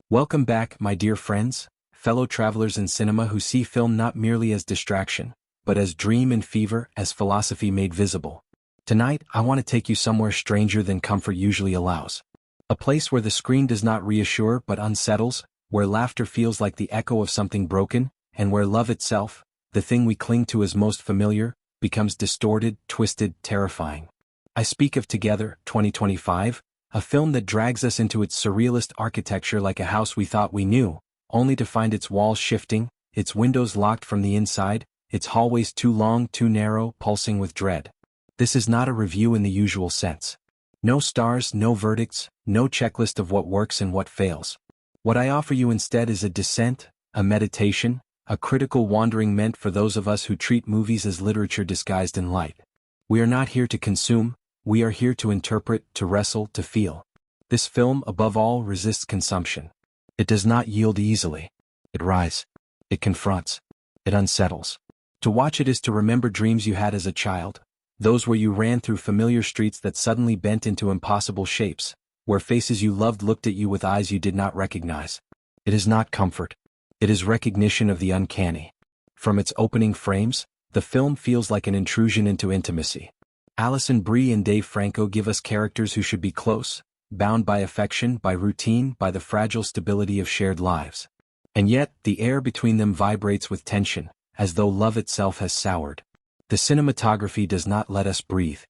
Welcome back, my dear friends, fellow travelers in cinema who see film not merely as distraction, but as dream and fever, as philosophy made visible. Tonight, I want to take you somewhere stranger than comfort usually allows. A place where the screen does not reassure but unsettles, where laughter feels like the echo of something broken, and where love itself, the thing we cling to as most familiar, becomes distorted, twisted, terrifying. I speak of Together, 2025, a film that drags us into its surrealist architecture like a house we thought we knew, only to find its walls shifting, its windows locked from the inside, its hallways too long, too narrow, pulsing with dread. This is not a review in the usual sense. No stars, no verdicts, no checklist of what works and what fails. What I offer you instead is a descent, a meditation, a critical wandering meant for those of us who treat movies as literature disguised in light. We are not here to consume, we are here to interpret, to wrestle, to feel. This film, above all, resists consumption. It does not yield easily. It rises. It confronts. It unsettles. To watch it is to remember dreams you had as a child, those where you ran through familiar streets that suddenly bent into impossible shapes, where faces you loved looked at you with eyes you did not recognize. It is not comfort. It is recognition of the uncanny. From its opening frames, the film feels like an intrusion into intimacy. Alison Brie and Franco give us characters who should be close, bound by affection, by routine, by the fragile stability of shared lives. And yet, the air between them vibrates with tension, as though love itself has soured. The cinematography does not let us breathe.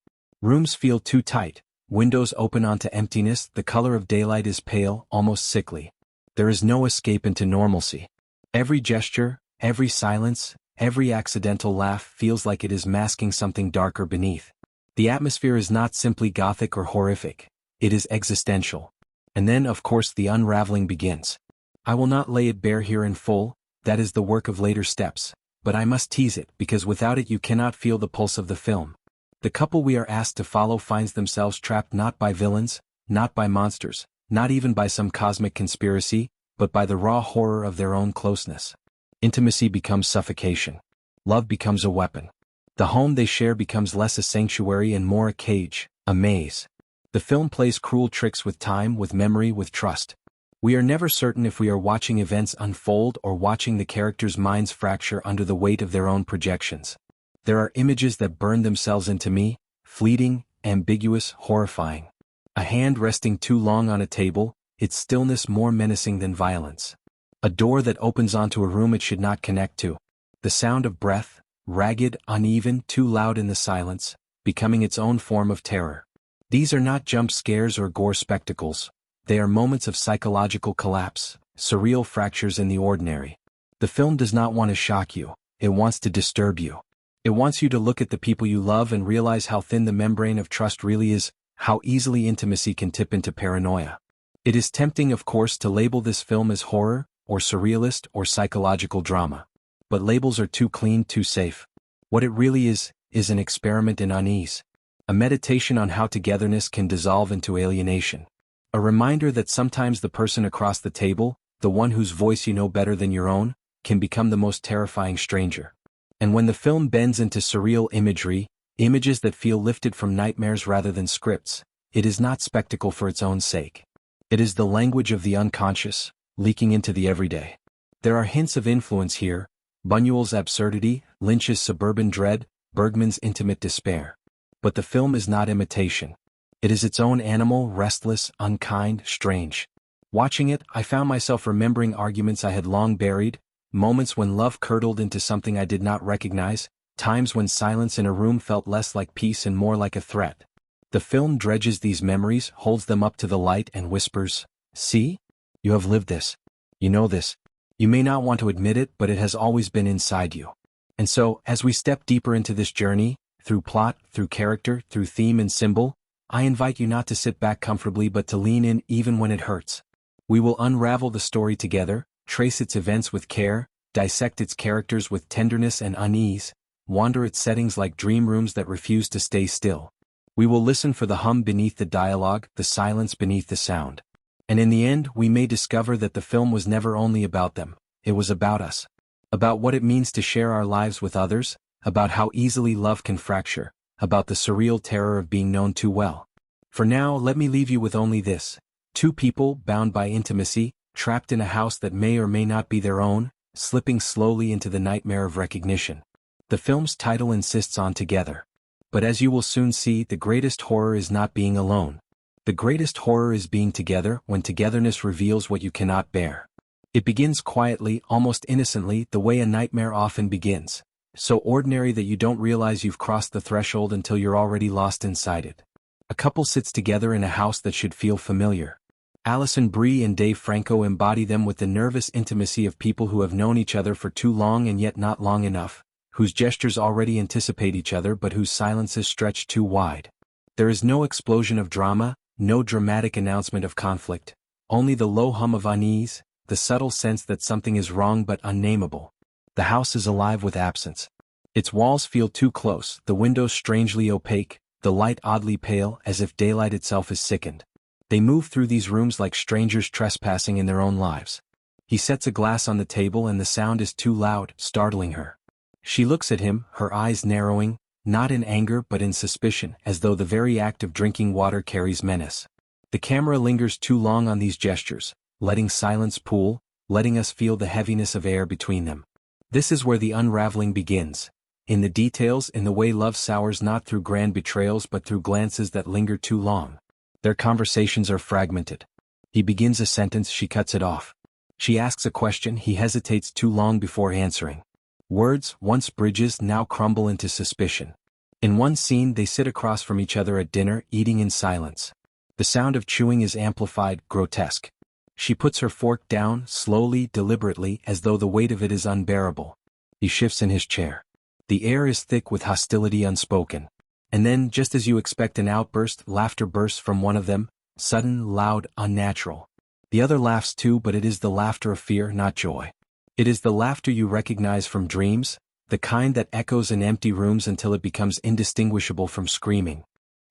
Rooms feel too tight, windows open onto emptiness, the color of daylight is pale, almost sickly. There is no escape into normalcy. Every gesture, every silence, every accidental laugh feels like it is masking something darker beneath. The atmosphere is not simply gothic or horrific, it is existential. And then, of course, the unraveling begins. I will not lay it bare here in full, that is the work of later steps, but I must tease it because without it you cannot feel the pulse of the film. The couple we are asked to follow finds themselves trapped not by villains, not by monsters, not even by some cosmic conspiracy, but by the raw horror of their own closeness. Intimacy becomes suffocation. Love becomes a weapon. The home they share becomes less a sanctuary and more a cage, a maze. The film plays cruel tricks with time, with memory, with trust. We are never certain if we are watching events unfold or watching the characters' minds fracture under the weight of their own projections. There are images that burn themselves into me, fleeting, ambiguous, horrifying. A hand resting too long on a table, its stillness more menacing than violence. A door that opens onto a room it should not connect to. The sound of breath, ragged, uneven, too loud in the silence, becoming its own form of terror. These are not jump scares or gore spectacles. They are moments of psychological collapse, surreal fractures in the ordinary. The film does not want to shock you, it wants to disturb you. It wants you to look at the people you love and realize how thin the membrane of trust really is, how easily intimacy can tip into paranoia. It is tempting, of course, to label this film as horror, or surrealist, or psychological drama. But labels are too clean, too safe. What it really is an experiment in unease. A meditation on how togetherness can dissolve into alienation. A reminder that sometimes the person across the table, the one whose voice you know better than your own, can become the most terrifying stranger. And when the film bends into surreal imagery, images that feel lifted from nightmares rather than scripts, it is not spectacle for its own sake. It is the language of the unconscious, leaking into the everyday. There are hints of influence here, Buñuel's absurdity, Lynch's suburban dread, Bergman's intimate despair. But the film is not imitation. It is its own animal, restless, unkind, strange. Watching it, I found myself remembering arguments I had long buried, moments when love curdled into something I did not recognize, times when silence in a room felt less like peace and more like a threat. The film dredges these memories, holds them up to the light and whispers, "See? You have lived this. You know this. You may not want to admit it, but it has always been inside you." And so, as we step deeper into this journey, through plot, through character, through theme and symbol, I invite you not to sit back comfortably but to lean in even when it hurts. We will unravel the story together, trace its events with care, dissect its characters with tenderness and unease, wander its settings like dream rooms that refuse to stay still. We will listen for the hum beneath the dialogue, the silence beneath the sound. And in the end, we may discover that the film was never only about them, it was about us. About what it means to share our lives with others, about how easily love can fracture, about the surreal terror of being known too well. For now, let me leave you with only this. Two people, bound by intimacy, trapped in a house that may or may not be their own, slipping slowly into the nightmare of recognition. The film's title insists on together. But as you will soon see, the greatest horror is not being alone. The greatest horror is being together when togetherness reveals what you cannot bear. It begins quietly, almost innocently, the way a nightmare often begins. So ordinary that you don't realize you've crossed the threshold until you're already lost inside it. A couple sits together in a house that should feel familiar. Alison Brie and Franco embody them with the nervous intimacy of people who have known each other for too long and yet not long enough, whose gestures already anticipate each other but whose silences stretch too wide. There is no explosion of drama, no dramatic announcement of conflict, only the low hum of unease, the subtle sense that something is wrong but unnameable. The house is alive with absence. Its walls feel too close, the windows strangely opaque, the light oddly pale, as if daylight itself is sickened. They move through these rooms like strangers trespassing in their own lives. He sets a glass on the table and the sound is too loud, startling her. She looks at him, her eyes narrowing, not in anger but in suspicion, as though the very act of drinking water carries menace. The camera lingers too long on these gestures, letting silence pool, letting us feel the heaviness of air between them. This is where the unraveling begins. In the details, in the way love sours not through grand betrayals but through glances that linger too long. Their conversations are fragmented. He begins a sentence, she cuts it off. She asks a question, he hesitates too long before answering. Words, once bridges, now crumble into suspicion. In one scene they sit across from each other at dinner, eating in silence. The sound of chewing is amplified, grotesque. She puts her fork down, slowly, deliberately, as though the weight of it is unbearable. He shifts in his chair. The air is thick with hostility unspoken. And then, just as you expect an outburst, laughter bursts from one of them, sudden, loud, unnatural. The other laughs too, but it is the laughter of fear, not joy. It is the laughter you recognize from dreams, the kind that echoes in empty rooms until it becomes indistinguishable from screaming.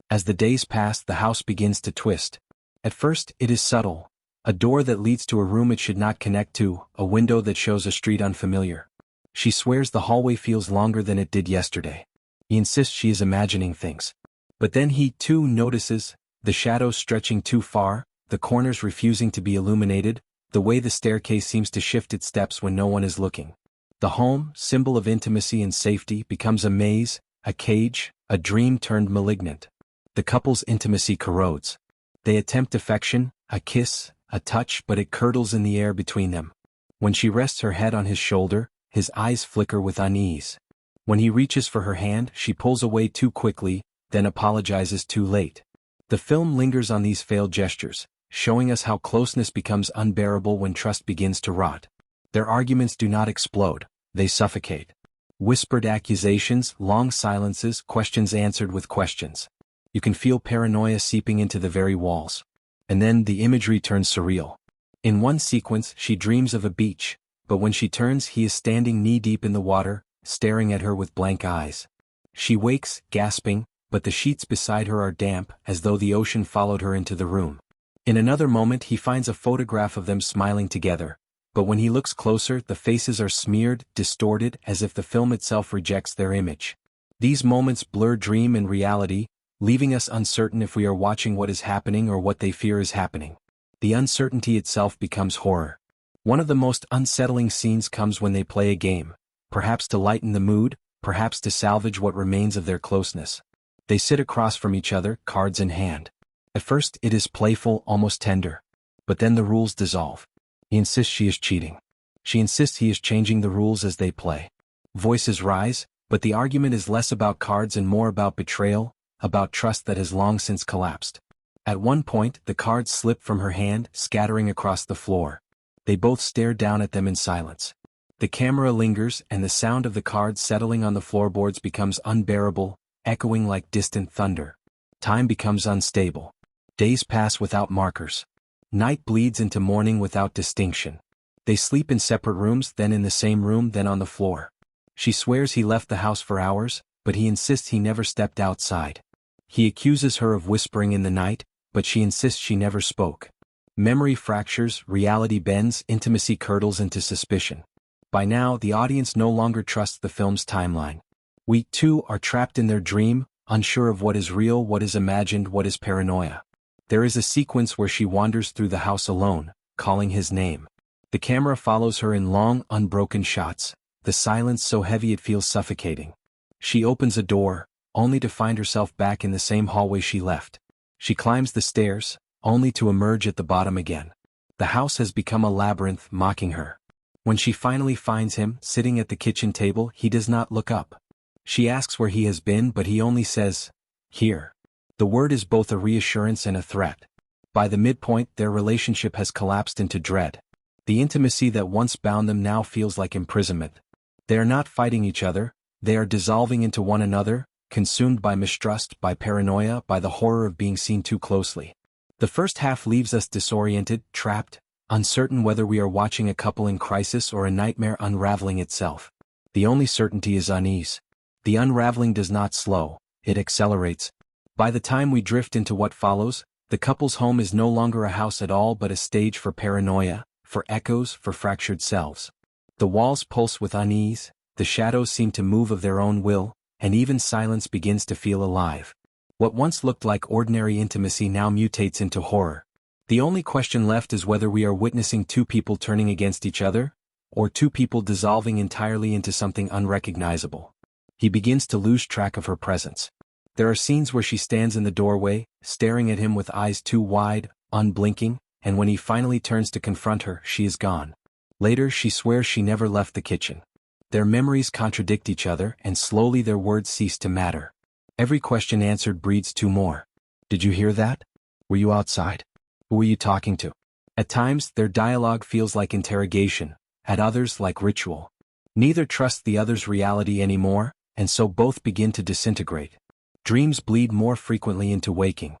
As the days pass, the house begins to twist. At first, it is subtle. A door that leads to a room it should not connect to, a window that shows a street unfamiliar. She swears the hallway feels longer than it did yesterday. He insists she is imagining things. But then he, too, notices, the shadows stretching too far, the corners refusing to be illuminated, the way the staircase seems to shift its steps when no one is looking. The home, symbol of intimacy and safety, becomes a maze, a cage, a dream turned malignant. The couple's intimacy corrodes. They attempt affection, a kiss, a touch, but it curdles in the air between them. When she rests her head on his shoulder, his eyes flicker with unease. When he reaches for her hand, she pulls away too quickly, then apologizes too late. The film lingers on these failed gestures, showing us how closeness becomes unbearable when trust begins to rot. Their arguments do not explode, they suffocate. Whispered accusations, long silences, questions answered with questions. You can feel paranoia seeping into the very walls. And then the imagery turns surreal. In one sequence, she dreams of a beach, but when she turns, he is standing knee-deep in the water, staring at her with blank eyes. She wakes, gasping, but the sheets beside her are damp, as though the ocean followed her into the room. In another moment he finds a photograph of them smiling together, but when he looks closer, the faces are smeared, distorted, as if the film itself rejects their image. These moments blur dream and reality, leaving us uncertain if we are watching what is happening or what they fear is happening. The uncertainty itself becomes horror. One of the most unsettling scenes comes when they play a game, perhaps to lighten the mood, perhaps to salvage what remains of their closeness. They sit across from each other, cards in hand. At first it is playful, almost tender. But then the rules dissolve. He insists she is cheating. She insists he is changing the rules as they play. Voices rise, but the argument is less about cards and more about betrayal, about trust that has long since collapsed. At one point, the cards slip from her hand, scattering across the floor. They both stare down at them in silence. The camera lingers, and the sound of the cards settling on the floorboards becomes unbearable, echoing like distant thunder. Time becomes unstable. Days pass without markers. Night bleeds into morning without distinction. They sleep in separate rooms, then in the same room, then on the floor. She swears he left the house for hours, but he insists he never stepped outside. He accuses her of whispering in the night, but she insists she never spoke. Memory fractures, reality bends, intimacy curdles into suspicion. By now, the audience no longer trusts the film's timeline. We, too, are trapped in their dream, unsure of what is real, what is imagined, what is paranoia. There is a sequence where she wanders through the house alone, calling his name. The camera follows her in long, unbroken shots, the silence so heavy it feels suffocating. She opens a door, only to find herself back in the same hallway she left. She climbs the stairs, only to emerge at the bottom again. The house has become a labyrinth, mocking her. When she finally finds him, sitting at the kitchen table, he does not look up. She asks where he has been, but he only says, "Here." The word is both a reassurance and a threat. By the midpoint, their relationship has collapsed into dread. The intimacy that once bound them now feels like imprisonment. They are not fighting each other, they are dissolving into one another, consumed by mistrust, by paranoia, by the horror of being seen too closely. The first half leaves us disoriented, trapped, uncertain whether we are watching a couple in crisis or a nightmare unraveling itself. The only certainty is unease. The unraveling does not slow, it accelerates. By the time we drift into what follows, the couple's home is no longer a house at all but a stage for paranoia, for echoes, for fractured selves. The walls pulse with unease, the shadows seem to move of their own will, and even silence begins to feel alive. What once looked like ordinary intimacy now mutates into horror. The only question left is whether we are witnessing two people turning against each other, or two people dissolving entirely into something unrecognizable. He begins to lose track of her presence. There are scenes where she stands in the doorway, staring at him with eyes too wide, unblinking, and when he finally turns to confront her, she is gone. Later she swears she never left the kitchen. Their memories contradict each other, and slowly their words cease to matter. Every question answered breeds two more. Did you hear that? Were you outside? Who were you talking to? At times, their dialogue feels like interrogation, at others like ritual. Neither trusts the other's reality anymore, and so both begin to disintegrate. Dreams bleed more frequently into waking.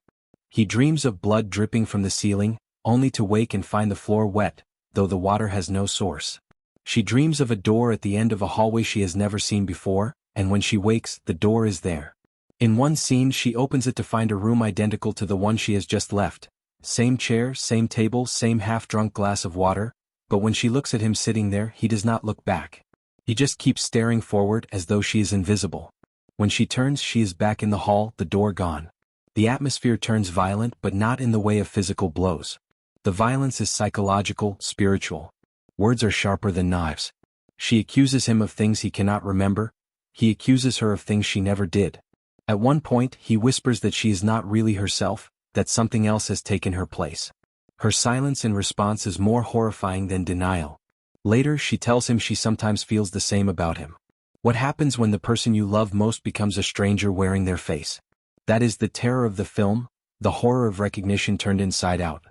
He dreams of blood dripping from the ceiling, only to wake and find the floor wet, though the water has no source. She dreams of a door at the end of a hallway she has never seen before, and when she wakes, the door is there. In one scene she opens it to find a room identical to the one she has just left. Same chair, same table, same half-drunk glass of water, but when she looks at him sitting there, he does not look back. He just keeps staring forward as though she is invisible. When she turns, she is back in the hall, the door gone. The atmosphere turns violent, but not in the way of physical blows. The violence is psychological, spiritual. Words are sharper than knives. She accuses him of things he cannot remember. He accuses her of things she never did. At one point, he whispers that she is not really herself, that something else has taken her place. Her silence in response is more horrifying than denial. Later, she tells him she sometimes feels the same about him. What happens when the person you love most becomes a stranger wearing their face? That is the terror of the film, the horror of recognition turned inside out.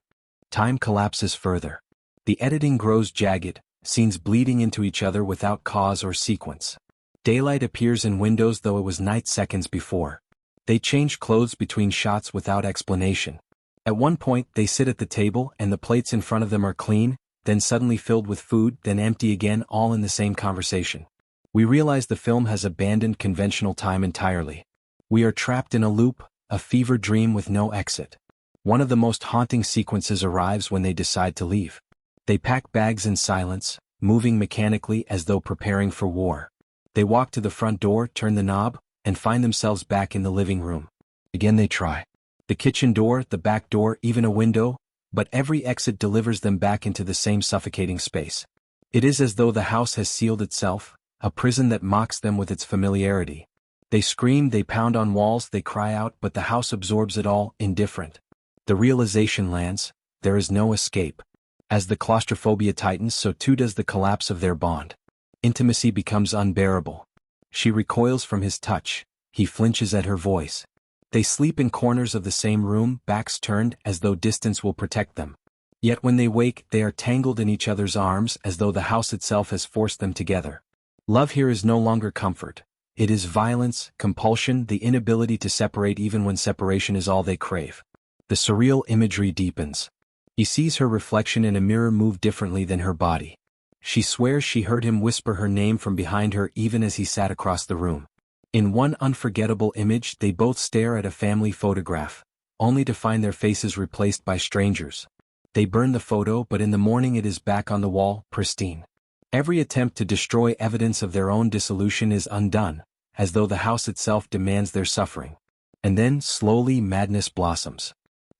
Time collapses further. The editing grows jagged, scenes bleeding into each other without cause or sequence. Daylight appears in windows though it was night seconds before. They change clothes between shots without explanation. At one point they sit at the table and the plates in front of them are clean, then suddenly filled with food, then empty again, all in the same conversation. We realize the film has abandoned conventional time entirely. We are trapped in a loop, a fever dream with no exit. One of the most haunting sequences arrives when they decide to leave. They pack bags in silence, moving mechanically as though preparing for war. They walk to the front door, turn the knob, and find themselves back in the living room. Again they try. The kitchen door, the back door, even a window, but every exit delivers them back into the same suffocating space. It is as though the house has sealed itself, a prison that mocks them with its familiarity. They scream, they pound on walls, they cry out, but the house absorbs it all, indifferent. The realization lands, there is no escape. As the claustrophobia tightens, so too does the collapse of their bond. Intimacy becomes unbearable. She recoils from his touch, he flinches at her voice. They sleep in corners of the same room, backs turned, as though distance will protect them. Yet when they wake, they are tangled in each other's arms, as though the house itself has forced them together. Love here is no longer comfort. It is violence, compulsion, the inability to separate even when separation is all they crave. The surreal imagery deepens. He sees her reflection in a mirror move differently than her body. She swears she heard him whisper her name from behind her even as he sat across the room. In one unforgettable image, they both stare at a family photograph, only to find their faces replaced by strangers. They burn the photo, but in the morning it is back on the wall, pristine. Every attempt to destroy evidence of their own dissolution is undone, as though the house itself demands their suffering. And then, slowly, madness blossoms.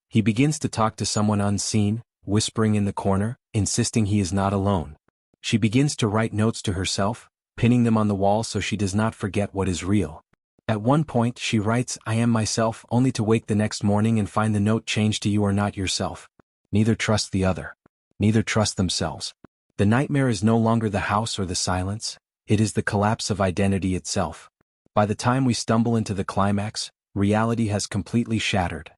He begins to talk to someone unseen, whispering in the corner, insisting he is not alone. She begins to write notes to herself, pinning them on the wall so she does not forget what is real. At one point she writes, "I am myself," only to wake the next morning and find the note changed to, "You are not yourself." Neither trust the other. Neither trust themselves. The nightmare is no longer the house or the silence, it is the collapse of identity itself. By the time we stumble into the climax, reality has completely shattered.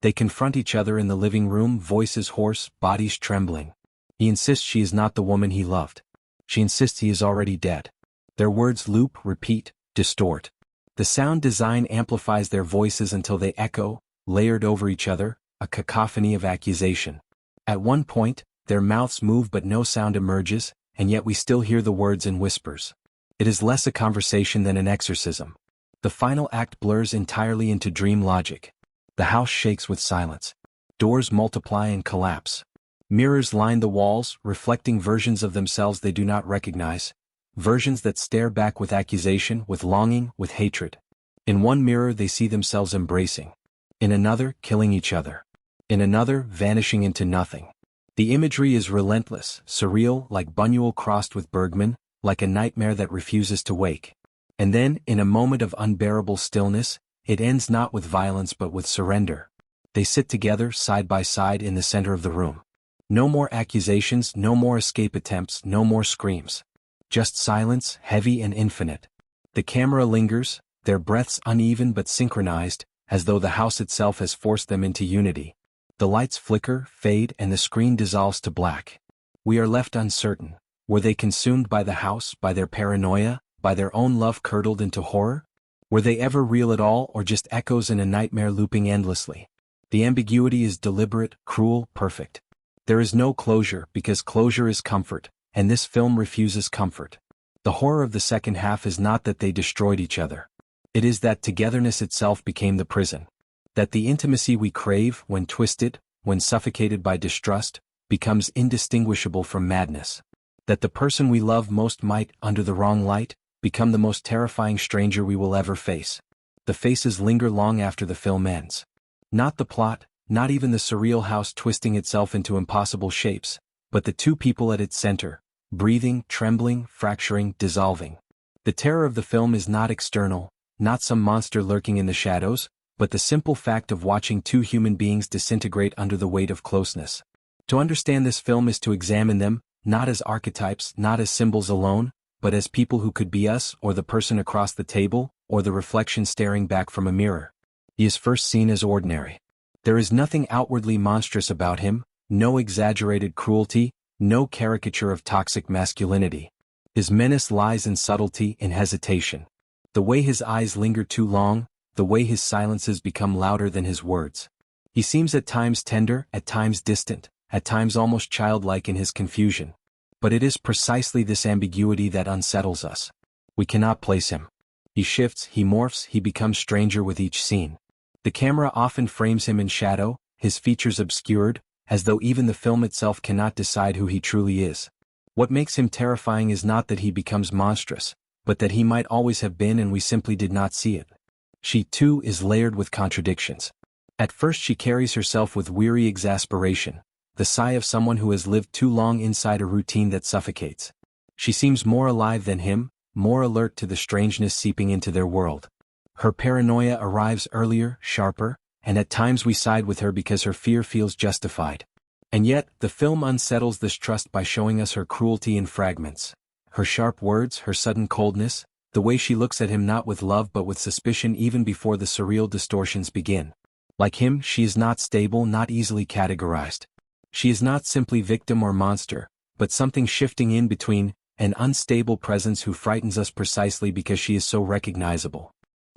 They confront each other in the living room, voices hoarse, bodies trembling. He insists she is not the woman he loved. She insists he is already dead. Their words loop, repeat, distort. The sound design amplifies their voices until they echo, layered over each other, a cacophony of accusation. At one point, their mouths move but no sound emerges, and yet we still hear the words in whispers. It is less a conversation than an exorcism. The final act blurs entirely into dream logic. The house shakes with silence. Doors multiply and collapse. Mirrors line the walls, reflecting versions of themselves they do not recognize, versions that stare back with accusation, with longing, with hatred. In one mirror they see themselves embracing. In another, killing each other. In another, vanishing into nothing. The imagery is relentless, surreal, like Buñuel crossed with Bergman, like a nightmare that refuses to wake. And then, in a moment of unbearable stillness, it ends not with violence but with surrender. They sit together, side by side, in the center of the room. No more accusations, no more escape attempts, no more screams. Just silence, heavy and infinite. The camera lingers, their breaths uneven but synchronized, as though the house itself has forced them into unity. The lights flicker, fade, and the screen dissolves to black. We are left uncertain. Were they consumed by the house, by their paranoia, by their own love curdled into horror? Were they ever real at all, or just echoes in a nightmare looping endlessly? The ambiguity is deliberate, cruel, perfect. There is no closure, because closure is comfort, and this film refuses comfort. The horror of the second half is not that they destroyed each other. It is that togetherness itself became the prison. That the intimacy we crave, when twisted, when suffocated by distrust, becomes indistinguishable from madness. That the person we love most might, under the wrong light, become the most terrifying stranger we will ever face. The faces linger long after the film ends. Not the plot, not even the surreal house twisting itself into impossible shapes, but the two people at its center, breathing, trembling, fracturing, dissolving. The terror of the film is not external, not some monster lurking in the shadows, but the simple fact of watching two human beings disintegrate under the weight of closeness. To understand this film is to examine them, not as archetypes, not as symbols alone, but as people who could be us, or the person across the table, or the reflection staring back from a mirror. He is first seen as ordinary. There is nothing outwardly monstrous about him, no exaggerated cruelty, no caricature of toxic masculinity. His menace lies in subtlety, in hesitation. The way his eyes linger too long, the way his silences become louder than his words. He seems at times tender, at times distant, at times almost childlike in his confusion. But it is precisely this ambiguity that unsettles us. We cannot place him. He shifts, he morphs, he becomes stranger with each scene. The camera often frames him in shadow, his features obscured, as though even the film itself cannot decide who he truly is. What makes him terrifying is not that he becomes monstrous, but that he might always have been and we simply did not see it. She, too, is layered with contradictions. At first she carries herself with weary exasperation, the sigh of someone who has lived too long inside a routine that suffocates. She seems more alive than him, more alert to the strangeness seeping into their world. Her paranoia arrives earlier, sharper, and at times we side with her because her fear feels justified. And yet, the film unsettles this trust by showing us her cruelty in fragments. Her sharp words, her sudden coldness, the way she looks at him not with love but with suspicion even before the surreal distortions begin. Like him, she is not stable, not easily categorized. She is not simply victim or monster, but something shifting in between, an unstable presence who frightens us precisely because she is so recognizable.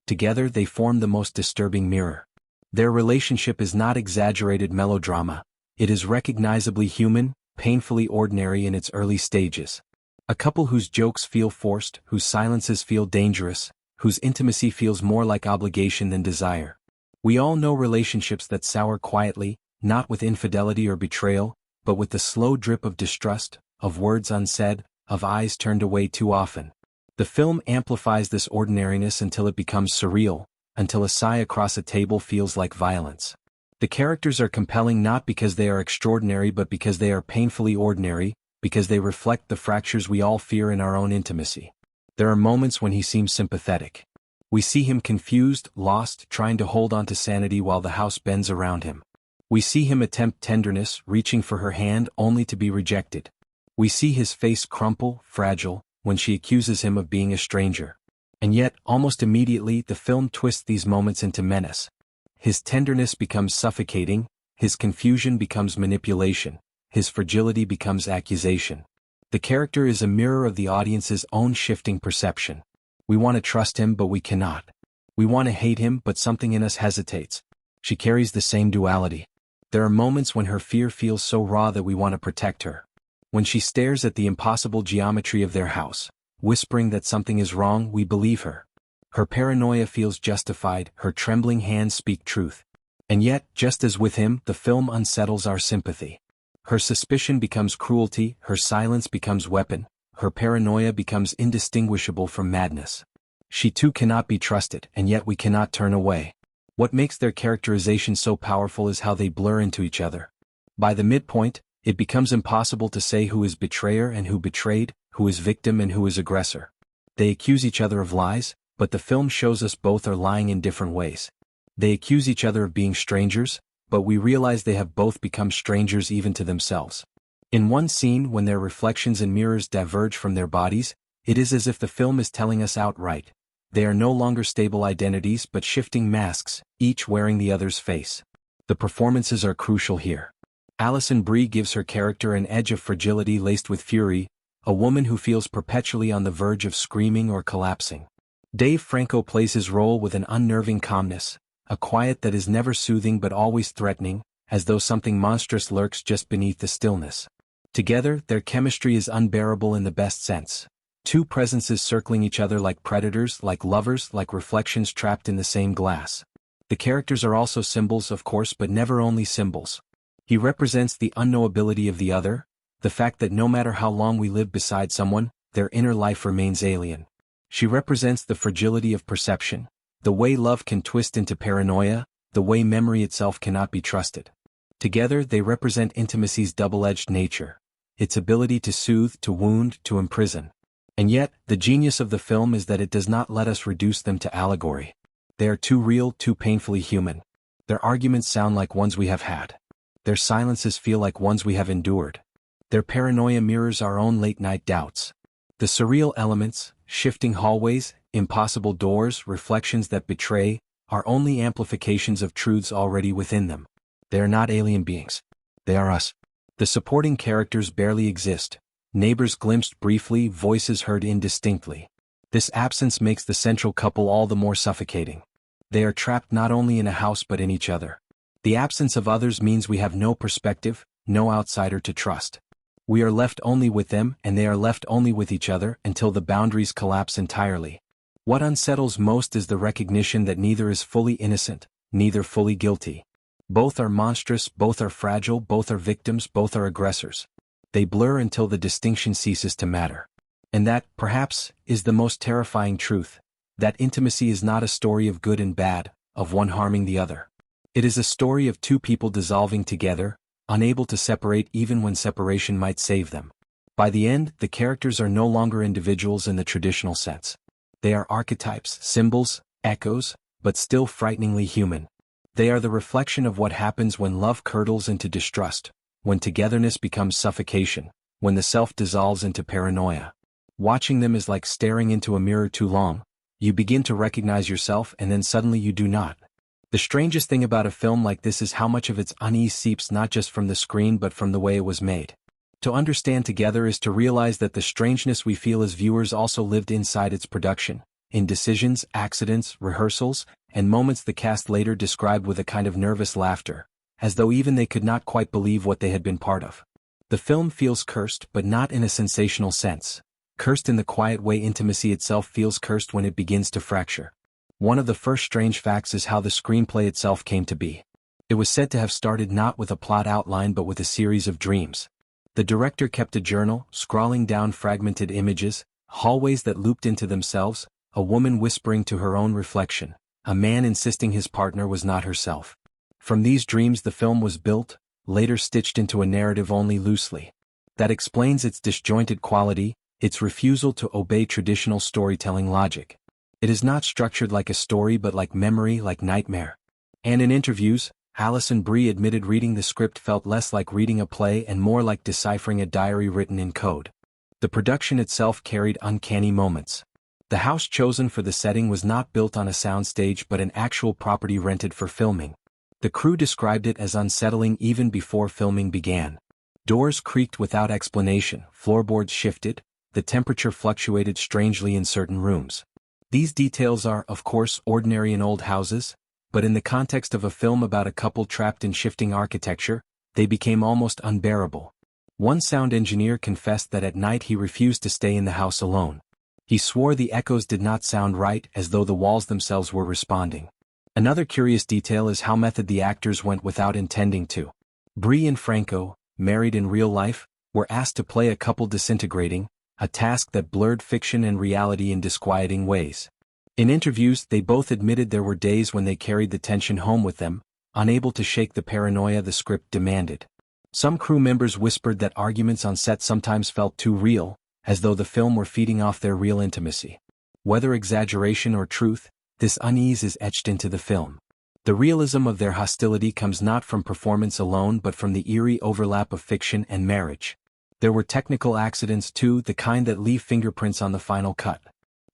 Together they form the most disturbing mirror. Their relationship is not exaggerated melodrama, it is recognizably human, painfully ordinary in its early stages. A couple whose jokes feel forced, whose silences feel dangerous, whose intimacy feels more like obligation than desire. We all know relationships that sour quietly, not with infidelity or betrayal, but with the slow drip of distrust, of words unsaid, of eyes turned away too often. The film amplifies this ordinariness until it becomes surreal, until a sigh across a table feels like violence. The characters are compelling not because they are extraordinary but because they are painfully ordinary, because they reflect the fractures we all fear in our own intimacy. There are moments when he seems sympathetic. We see him confused, lost, trying to hold on to sanity while the house bends around him. We see him attempt tenderness, reaching for her hand only to be rejected. We see his face crumple, fragile, when she accuses him of being a stranger. And yet, almost immediately, the film twists these moments into menace. His tenderness becomes suffocating, his confusion becomes manipulation, his fragility becomes accusation. The character is a mirror of the audience's own shifting perception. We want to trust him but we cannot. We want to hate him but something in us hesitates. She carries the same duality. There are moments when her fear feels so raw that we want to protect her. When she stares at the impossible geometry of their house, whispering that something is wrong, we believe her. Her paranoia feels justified, her trembling hands speak truth. And yet, just as with him, the film unsettles our sympathy. Her suspicion becomes cruelty, her silence becomes weapon, her paranoia becomes indistinguishable from madness. She too cannot be trusted, and yet we cannot turn away. What makes their characterization so powerful is how they blur into each other. By the midpoint, it becomes impossible to say who is betrayer and who betrayed, who is victim and who is aggressor. They accuse each other of lies, but the film shows us both are lying in different ways. They accuse each other of being strangers, but we realize they have both become strangers even to themselves. In one scene, when their reflections and mirrors diverge from their bodies, it is as if the film is telling us outright. They are no longer stable identities but shifting masks, each wearing the other's face. The performances are crucial here. Alison Brie gives her character an edge of fragility laced with fury, a woman who feels perpetually on the verge of screaming or collapsing. Franco plays his role with an unnerving calmness, a quiet that is never soothing but always threatening, as though something monstrous lurks just beneath the stillness. Together, their chemistry is unbearable in the best sense. Two presences circling each other like predators, like lovers, like reflections trapped in the same glass. The characters are also symbols, of course, but never only symbols. He represents the unknowability of the other, the fact that no matter how long we live beside someone, their inner life remains alien. She represents the fragility of perception, the way love can twist into paranoia, the way memory itself cannot be trusted. Together they represent intimacy's double-edged nature, its ability to soothe, to wound, to imprison. And yet, the genius of the film is that it does not let us reduce them to allegory. They are too real, too painfully human. Their arguments sound like ones we have had. Their silences feel like ones we have endured. Their paranoia mirrors our own late-night doubts. The surreal elements, shifting hallways, impossible doors, reflections that betray, are only amplifications of truths already within them. They are not alien beings. They are us. The supporting characters barely exist. Neighbors glimpsed briefly, voices heard indistinctly. This absence makes the central couple all the more suffocating. They are trapped not only in a house but in each other. The absence of others means we have no perspective, no outsider to trust. We are left only with them and they are left only with each other until the boundaries collapse entirely. What unsettles most is the recognition that neither is fully innocent, neither fully guilty. Both are monstrous, both are fragile, both are victims, both are aggressors. They blur until the distinction ceases to matter. And that, perhaps, is the most terrifying truth, that intimacy is not a story of good and bad, of one harming the other. It is a story of two people dissolving together, unable to separate even when separation might save them. By the end, the characters are no longer individuals in the traditional sense. They are archetypes, symbols, echoes, but still frighteningly human. They are the reflection of what happens when love curdles into distrust, when togetherness becomes suffocation, when the self dissolves into paranoia. Watching them is like staring into a mirror too long. You begin to recognize yourself and then suddenly you do not. The strangest thing about a film like this is how much of its unease seeps not just from the screen but from the way it was made. To understand Together is to realize that the strangeness we feel as viewers also lived inside its production, in decisions, accidents, rehearsals, and moments the cast later described with a kind of nervous laughter, as though even they could not quite believe what they had been part of. The film feels cursed, but not in a sensational sense. Cursed in the quiet way intimacy itself feels cursed when it begins to fracture. One of the first strange facts is how the screenplay itself came to be. It was said to have started not with a plot outline but with a series of dreams. The director kept a journal, scrawling down fragmented images, hallways that looped into themselves, a woman whispering to her own reflection, a man insisting his partner was not herself. From these dreams the film was built, later stitched into a narrative only loosely. That explains its disjointed quality, its refusal to obey traditional storytelling logic. It is not structured like a story but like memory, like nightmare. And in interviews, Alison Brie admitted reading the script felt less like reading a play and more like deciphering a diary written in code. The production itself carried uncanny moments. The house chosen for the setting was not built on a soundstage but an actual property rented for filming. The crew described it as unsettling even before filming began. Doors creaked without explanation, floorboards shifted, the temperature fluctuated strangely in certain rooms. These details are, of course, ordinary in old houses, but in the context of a film about a couple trapped in shifting architecture, they became almost unbearable. One sound engineer confessed that at night he refused to stay in the house alone. He swore the echoes did not sound right, as though the walls themselves were responding. Another curious detail is how method the actors went without intending to. Brie and Franco, married in real life, were asked to play a couple disintegrating, a task that blurred fiction and reality in disquieting ways. In interviews, they both admitted there were days when they carried the tension home with them, unable to shake the paranoia the script demanded. Some crew members whispered that arguments on set sometimes felt too real, as though the film were feeding off their real intimacy. Whether exaggeration or truth, this unease is etched into the film. The realism of their hostility comes not from performance alone but from the eerie overlap of fiction and marriage. There were technical accidents too, the kind that leave fingerprints on the final cut.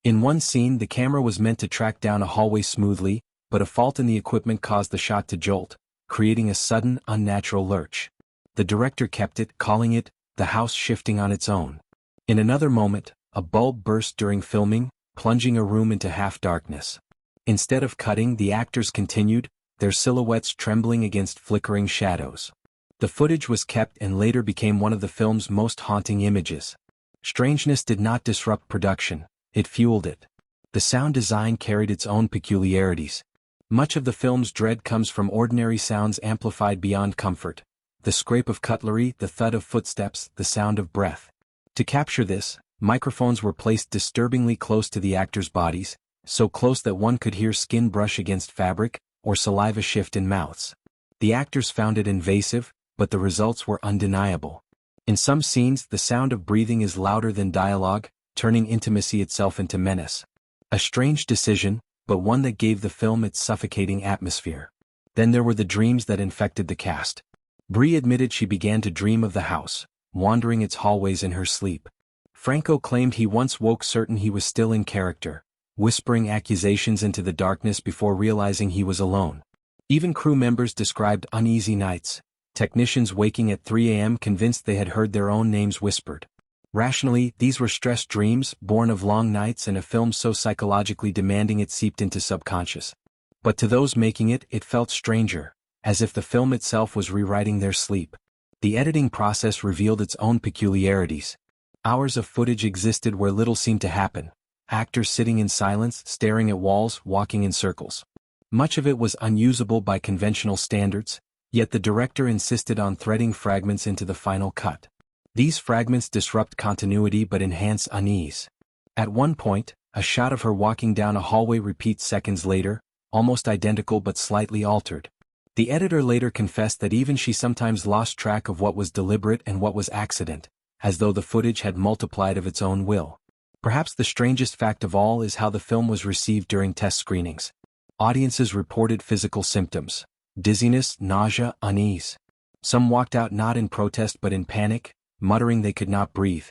In one scene the camera was meant to track down a hallway smoothly, but a fault in the equipment caused the shot to jolt, creating a sudden, unnatural lurch. The director kept it, calling it, the house shifting on its own. In another moment, a bulb burst during filming, plunging a room into half-darkness. Instead of cutting, the actors continued, their silhouettes trembling against flickering shadows. The footage was kept and later became one of the film's most haunting images. Strangeness did not disrupt production, it fueled it. The sound design carried its own peculiarities. Much of the film's dread comes from ordinary sounds amplified beyond comfort. The scrape of cutlery, the thud of footsteps, the sound of breath. To capture this, microphones were placed disturbingly close to the actors' bodies, so close that one could hear skin brush against fabric, or saliva shift in mouths. The actors found it invasive, but the results were undeniable. In some scenes the sound of breathing is louder than dialogue, turning intimacy itself into menace. A strange decision, but one that gave the film its suffocating atmosphere. Then there were the dreams that infected the cast. Brie admitted she began to dream of the house, wandering its hallways in her sleep. Franco claimed he once woke certain he was still in character, whispering accusations into the darkness before realizing he was alone. Even crew members described uneasy nights, technicians waking at 3 a.m. convinced they had heard their own names whispered. Rationally, these were stressed dreams, born of long nights and a film so psychologically demanding it seeped into subconscious. But to those making it, it felt stranger, as if the film itself was rewriting their sleep. The editing process revealed its own peculiarities. Hours of footage existed where little seemed to happen. Actors sitting in silence, staring at walls, walking in circles. Much of it was unusable by conventional standards, yet the director insisted on threading fragments into the final cut. These fragments disrupt continuity but enhance unease. At one point, a shot of her walking down a hallway repeats seconds later, almost identical but slightly altered. The editor later confessed that even she sometimes lost track of what was deliberate and what was accident, as though the footage had multiplied of its own will. Perhaps the strangest fact of all is how the film was received during test screenings. Audiences reported physical symptoms: dizziness, nausea, unease. Some walked out not in protest but in panic, muttering they could not breathe.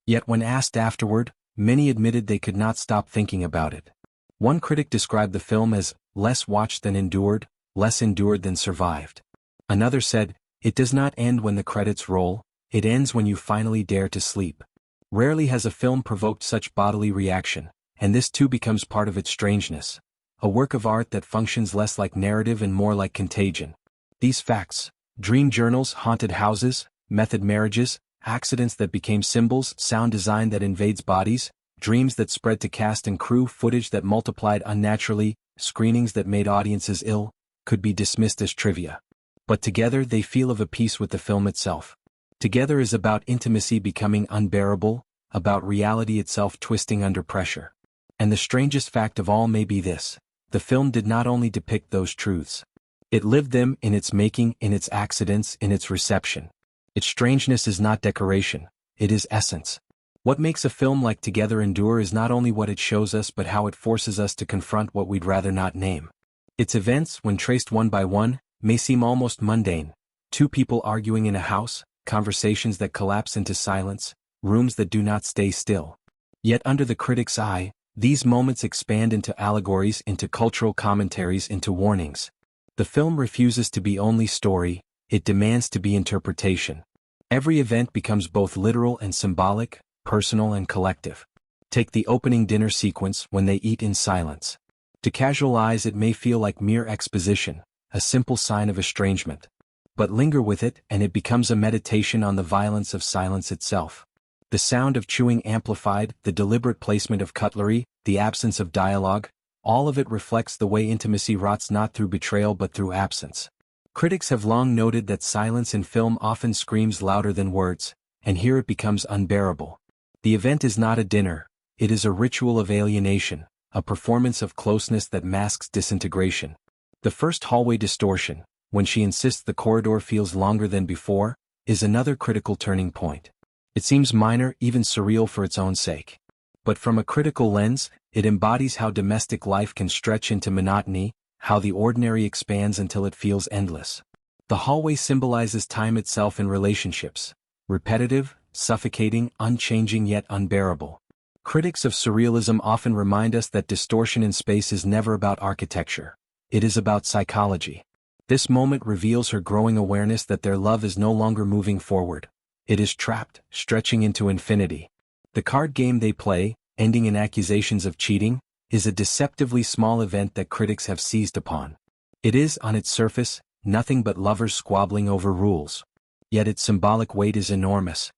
Yet when asked afterward, many admitted they could not stop thinking about it. One critic described the film as less watched than endured, less endured than survived. Another said, "It does not end when the credits roll, it ends when you finally dare to sleep." Rarely has a film provoked such bodily reaction, and this too becomes part of its strangeness. A work of art that functions less like narrative and more like contagion. These facts, dream journals, haunted houses, method marriages, accidents that became symbols, sound design that invades bodies, dreams that spread to cast and crew, footage that multiplied unnaturally, screenings that made audiences ill, could be dismissed as trivia. But together they feel of a piece with the film itself. Together is about intimacy becoming unbearable, about reality itself twisting under pressure. And the strangest fact of all may be this: the film did not only depict those truths. It lived them in its making, in its accidents, in its reception. Its strangeness is not decoration, it is essence. What makes a film like Together endure is not only what it shows us but how it forces us to confront what we'd rather not name. Its events, when traced one by one, may seem almost mundane. Two people arguing in a house, conversations that collapse into silence, rooms that do not stay still. Yet under the critic's eye, these moments expand into allegories, into cultural commentaries, into warnings. The film refuses to be only story, it demands to be interpretation. Every event becomes both literal and symbolic, personal and collective. Take the opening dinner sequence when they eat in silence. To casual eyes it may feel like mere exposition, a simple sign of estrangement. But linger with it and it becomes a meditation on the violence of silence itself. The sound of chewing amplified, the deliberate placement of cutlery, the absence of dialogue, all of it reflects the way intimacy rots not through betrayal but through absence. Critics have long noted that silence in film often screams louder than words, and here it becomes unbearable. The event is not a dinner, it is a ritual of alienation, a performance of closeness that masks disintegration. The first hallway distortion, when she insists the corridor feels longer than before, is another critical turning point. It seems minor, even surreal for its own sake. But from a critical lens, it embodies how domestic life can stretch into monotony, how the ordinary expands until it feels endless. The hallway symbolizes time itself in relationships, repetitive, suffocating, unchanging yet unbearable. Critics of surrealism often remind us that distortion in space is never about architecture. It is about psychology. This moment reveals her growing awareness that their love is no longer moving forward. It is trapped, stretching into infinity. The card game they play, ending in accusations of cheating, is a deceptively small event that critics have seized upon. It is, on its surface, nothing but lovers squabbling over rules. Yet its symbolic weight is enormous.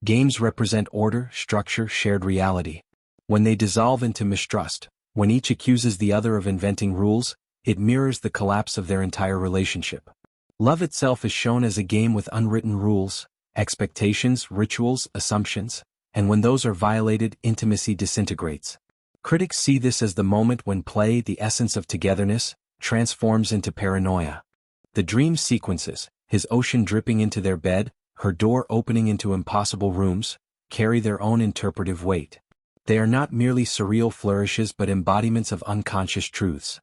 Games represent order, structure, shared reality. When they dissolve into mistrust, when each accuses the other of inventing rules, it mirrors the collapse of their entire relationship. Love itself is shown as a game with unwritten rules, expectations, rituals, assumptions, and when those are violated, intimacy disintegrates. Critics see this as the moment when play, the essence of togetherness, transforms into paranoia. The dream sequences, his ocean dripping into their bed, her door opening into impossible rooms, carry their own interpretive weight. They are not merely surreal flourishes but embodiments of unconscious truths.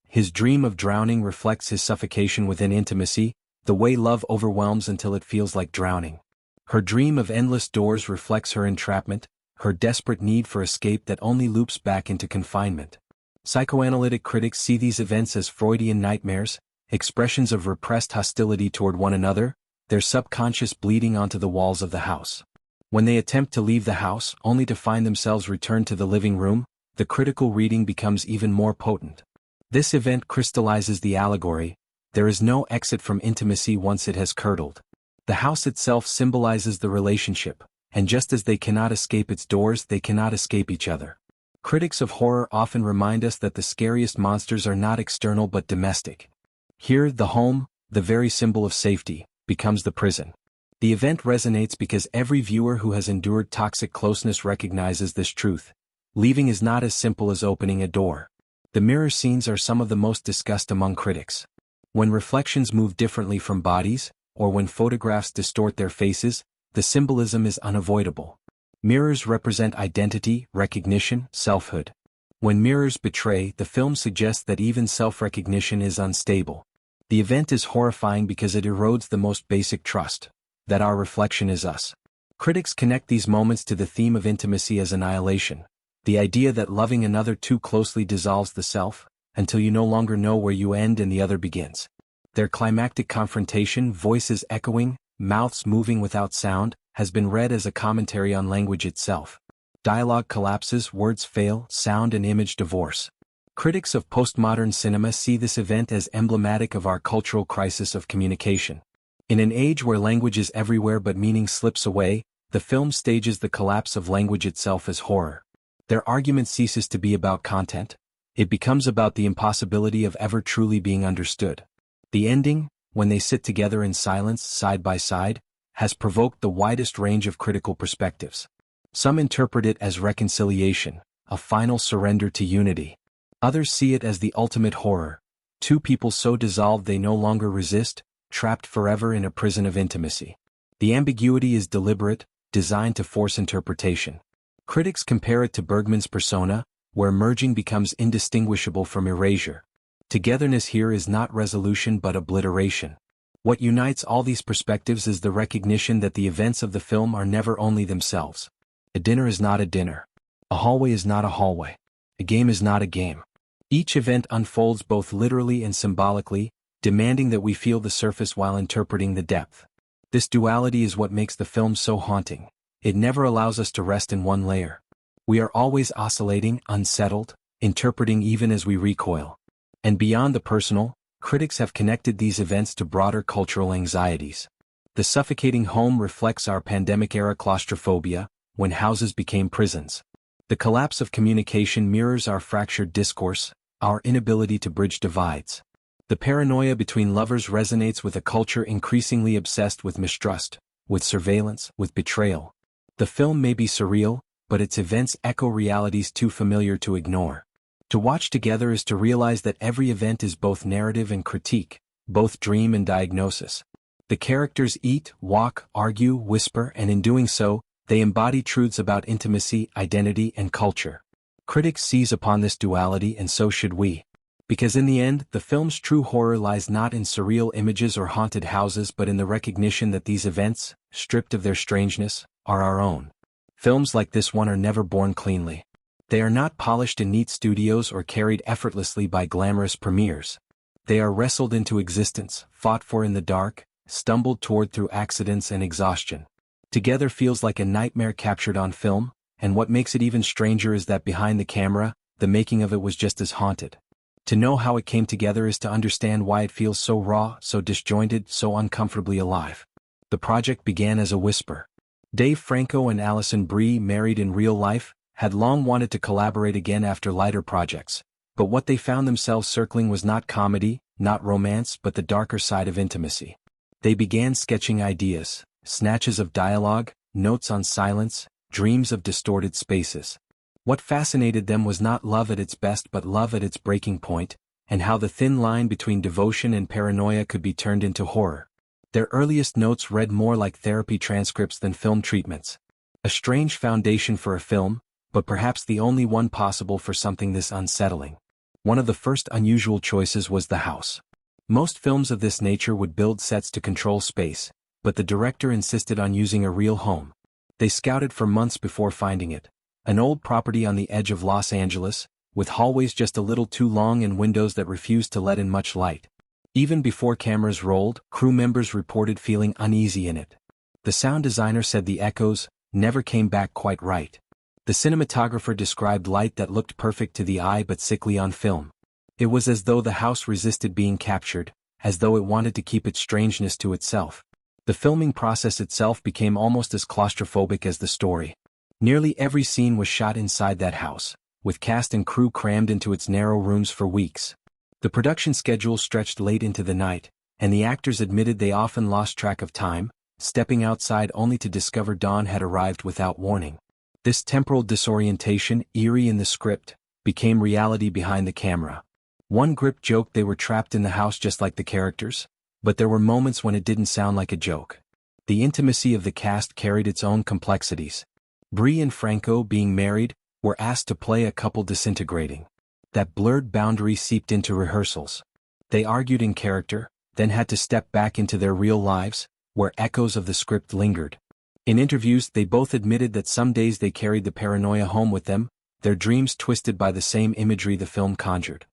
His dream of drowning reflects his suffocation within intimacy, the way love overwhelms until it feels like drowning. Her dream of endless doors reflects her entrapment, her desperate need for escape that only loops back into confinement. Psychoanalytic critics see these events as Freudian nightmares, expressions of repressed hostility toward one another, their subconscious bleeding onto the walls of the house. When they attempt to leave the house, only to find themselves returned to the living room, the critical reading becomes even more potent. This event crystallizes the allegory. There is no exit from intimacy once it has curdled. The house itself symbolizes the relationship, and just as they cannot escape its doors, they cannot escape each other. Critics of horror often remind us that the scariest monsters are not external but domestic. Here, the home, the very symbol of safety, becomes the prison. The event resonates because every viewer who has endured toxic closeness recognizes this truth. Leaving is not as simple as opening a door. The mirror scenes are some of the most discussed among critics. When reflections move differently from bodies, or when photographs distort their faces, the symbolism is unavoidable. Mirrors represent identity, recognition, selfhood. When mirrors betray, the film suggests that even self-recognition is unstable. The event is horrifying because it erodes the most basic trust, that our reflection is us. Critics connect these moments to the theme of intimacy as annihilation, the idea that loving another too closely dissolves the self, until you no longer know where you end and the other begins. Their climactic confrontation, voices echoing, mouths moving without sound, has been read as a commentary on language itself. Dialogue collapses, words fail, sound and image divorce. Critics of postmodern cinema see this event as emblematic of our cultural crisis of communication. In an age where language is everywhere but meaning slips away, the film stages the collapse of language itself as horror. Their argument ceases to be about content. It becomes about the impossibility of ever truly being understood. The ending, when they sit together in silence, side by side, has provoked the widest range of critical perspectives. Some interpret it as reconciliation, a final surrender to unity. Others see it as the ultimate horror, Two people so dissolved they no longer resist, trapped forever in a prison of intimacy. The ambiguity is deliberate, designed to force interpretation. Critics compare it to Bergman's Persona, where merging becomes indistinguishable from erasure. Togetherness here is not resolution but obliteration. What unites all these perspectives is the recognition that the events of the film are never only themselves. A dinner is not a dinner. A hallway is not a hallway. A game is not a game. Each event unfolds both literally and symbolically, demanding that we feel the surface while interpreting the depth. This duality is what makes the film so haunting. It never allows us to rest in one layer. We are always oscillating, unsettled, interpreting even as we recoil. And beyond the personal, critics have connected these events to broader cultural anxieties. The suffocating home reflects our pandemic-era claustrophobia, when houses became prisons. The collapse of communication mirrors our fractured discourse, our inability to bridge divides. The paranoia between lovers resonates with a culture increasingly obsessed with mistrust, with surveillance, with betrayal. The film may be surreal, but its events echo realities too familiar to ignore. To watch together is to realize that every event is both narrative and critique, both dream and diagnosis. The characters eat, walk, argue, whisper, and in doing so, they embody truths about intimacy, identity, and culture. Critics seize upon this duality, and so should we. Because in the end, the film's true horror lies not in surreal images or haunted houses but in the recognition that these events, stripped of their strangeness, are our own. Films like this one are never born cleanly. They are not polished in neat studios or carried effortlessly by glamorous premieres. They are wrestled into existence, fought for in the dark, stumbled toward through accidents and exhaustion. Together feels like a nightmare captured on film, and what makes it even stranger is that behind the camera, the making of it was just as haunted. To know how it came together is to understand why it feels so raw, so disjointed, so uncomfortably alive. The project began as a whisper. Dave Franco and Alison Brie, married in real life, had long wanted to collaborate again after lighter projects, but what they found themselves circling was not comedy, not romance, but the darker side of intimacy. They began sketching ideas, snatches of dialogue, notes on silence, dreams of distorted spaces. What fascinated them was not love at its best but love at its breaking point, and how the thin line between devotion and paranoia could be turned into horror. Their earliest notes read more like therapy transcripts than film treatments. A strange foundation for a film, but perhaps the only one possible for something this unsettling. One of the first unusual choices was the house. Most films of this nature would build sets to control space, but the director insisted on using a real home. They scouted for months before finding it. An old property on the edge of Los Angeles, with hallways just a little too long and windows that refused to let in much light. Even before cameras rolled, crew members reported feeling uneasy in it. The sound designer said the echoes never came back quite right. The cinematographer described light that looked perfect to the eye but sickly on film. It was as though the house resisted being captured, as though it wanted to keep its strangeness to itself. The filming process itself became almost as claustrophobic as the story. Nearly every scene was shot inside that house, with cast and crew crammed into its narrow rooms for weeks. The production schedule stretched late into the night, and the actors admitted they often lost track of time, stepping outside only to discover dawn had arrived without warning. This temporal disorientation, eerie in the script, became reality behind the camera. One grip joked they were trapped in the house just like the characters, but there were moments when it didn't sound like a joke. The intimacy of the cast carried its own complexities. Brie and Franco, being married, were asked to play a couple disintegrating. That blurred boundary seeped into rehearsals. They argued in character, then had to step back into their real lives, where echoes of the script lingered. In interviews, they both admitted that some days they carried the paranoia home with them, their dreams twisted by the same imagery the film conjured.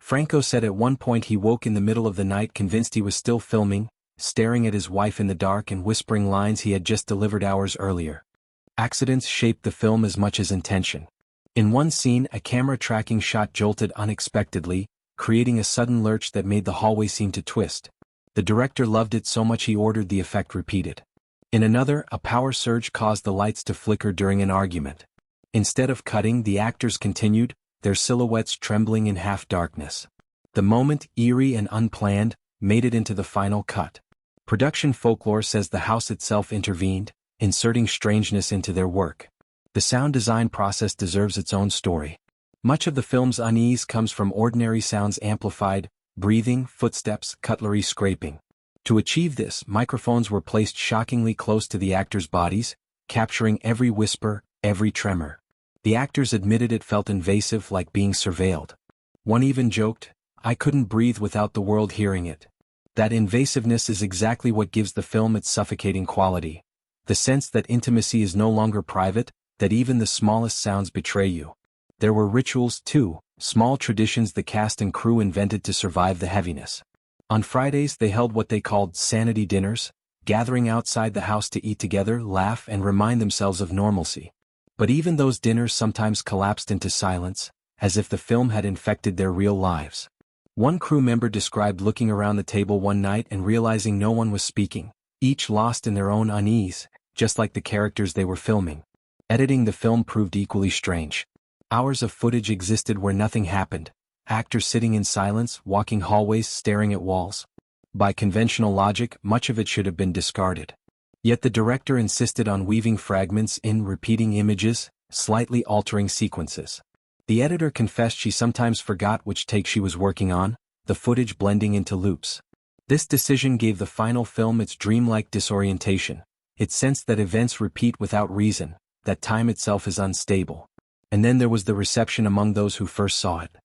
Franco said at one point he woke in the middle of the night convinced he was still filming, staring at his wife in the dark and whispering lines he had just delivered hours earlier. Accidents shaped the film as much as intention. In one scene, a camera tracking shot jolted unexpectedly, creating a sudden lurch that made the hallway seem to twist. The director loved it so much he ordered the effect repeated. In another, a power surge caused the lights to flicker during an argument. Instead of cutting, the actors continued, their silhouettes trembling in half-darkness. The moment, eerie and unplanned, made it into the final cut. Production folklore says the house itself intervened, inserting strangeness into their work. The sound design process deserves its own story. Much of the film's unease comes from ordinary sounds amplified, breathing, footsteps, cutlery scraping. To achieve this, microphones were placed shockingly close to the actors' bodies, capturing every whisper, every tremor. The actors admitted it felt invasive, like being surveilled. One even joked, "I couldn't breathe without the world hearing it." That invasiveness is exactly what gives the film its suffocating quality. The sense that intimacy is no longer private, that even the smallest sounds betray you. There were rituals too, small traditions the cast and crew invented to survive the heaviness. On Fridays they held what they called sanity dinners, gathering outside the house to eat together, laugh, and remind themselves of normalcy. But even those dinners sometimes collapsed into silence, as if the film had infected their real lives. One crew member described looking around the table one night and realizing no one was speaking, each lost in their own unease, just like the characters they were filming. Editing the film proved equally strange. Hours of footage existed where nothing happened, actors sitting in silence, walking hallways, staring at walls. By conventional logic, much of it should have been discarded. Yet the director insisted on weaving fragments in, repeating images, slightly altering sequences. The editor confessed she sometimes forgot which take she was working on, the footage blending into loops. This decision gave the final film its dreamlike disorientation. It sensed that events repeat without reason, that time itself is unstable. And then there was the reception among those who first saw it.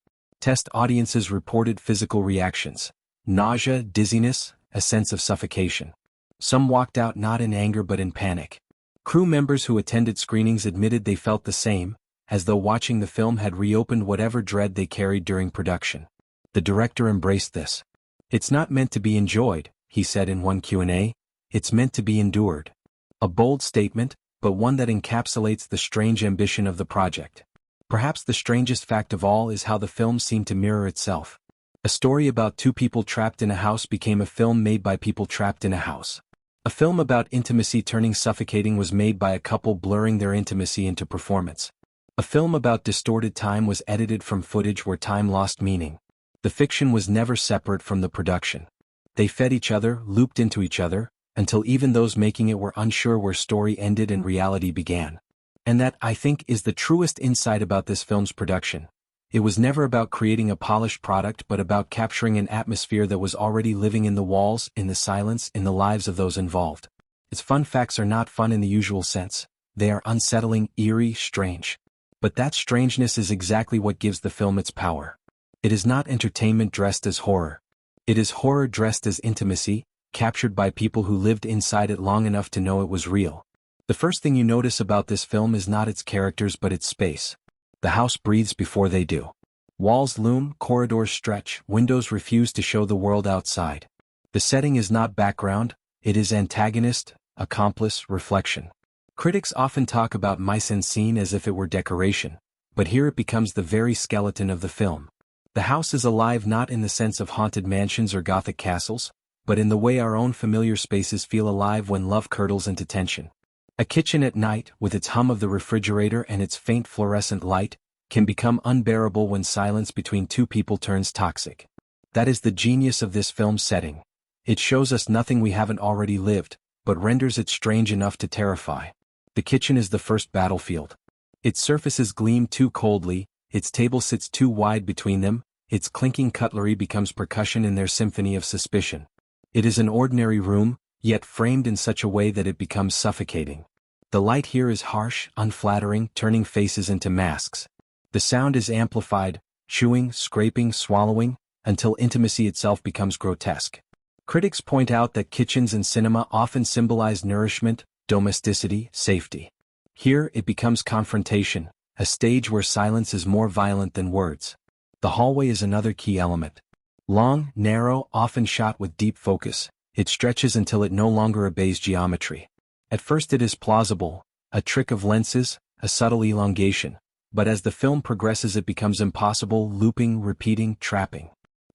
Test audiences reported physical reactions: nausea, dizziness, a sense of suffocation. Some walked out not in anger but in panic. Crew members who attended screenings admitted they felt the same, as though watching the film had reopened whatever dread they carried during production. The director embraced this. "It's not meant to be enjoyed," he said in one Q&A, "it's meant to be endured." A bold statement, but one that encapsulates the strange ambition of the project. Perhaps the strangest fact of all is how the film seemed to mirror itself. A story about two people trapped in a house became a film made by people trapped in a house. A film about intimacy turning suffocating was made by a couple blurring their intimacy into performance. A film about distorted time was edited from footage where time lost meaning. The fiction was never separate from the production. They fed each other, looped into each other, until even those making it were unsure where story ended and reality began. And that, I think, is the truest insight about this film's production. It was never about creating a polished product but about capturing an atmosphere that was already living in the walls, in the silence, in the lives of those involved. Its fun facts are not fun in the usual sense. They are unsettling, eerie, strange. But that strangeness is exactly what gives the film its power. It is not entertainment dressed as horror. It is horror dressed as intimacy, captured by people who lived inside it long enough to know it was real. The first thing you notice about this film is not its characters but its space. The house breathes before they do. Walls loom, corridors stretch, windows refuse to show the world outside. The setting is not background, it is antagonist, accomplice, reflection. Critics often talk about mise-en-scene as if it were decoration, but here it becomes the very skeleton of the film. The house is alive not in the sense of haunted mansions or Gothic castles, but in the way our own familiar spaces feel alive when love curdles into tension. A kitchen at night, with its hum of the refrigerator and its faint fluorescent light, can become unbearable when silence between two people turns toxic. That is the genius of this film's setting. It shows us nothing we haven't already lived, but renders it strange enough to terrify. The kitchen is the first battlefield. Its surfaces gleam too coldly, its table sits too wide between them, its clinking cutlery becomes percussion in their symphony of suspicion. It is an ordinary room, yet framed in such a way that it becomes suffocating. The light here is harsh, unflattering, turning faces into masks. The sound is amplified, chewing, scraping, swallowing, until intimacy itself becomes grotesque. Critics point out that kitchens in cinema often symbolize nourishment, domesticity, safety. Here it becomes confrontation, a stage where silence is more violent than words. The hallway is another key element. Long, narrow, often shot with deep focus, it stretches until it no longer obeys geometry. At first it is plausible, a trick of lenses, a subtle elongation, but as the film progresses it becomes impossible, looping, repeating, trapping.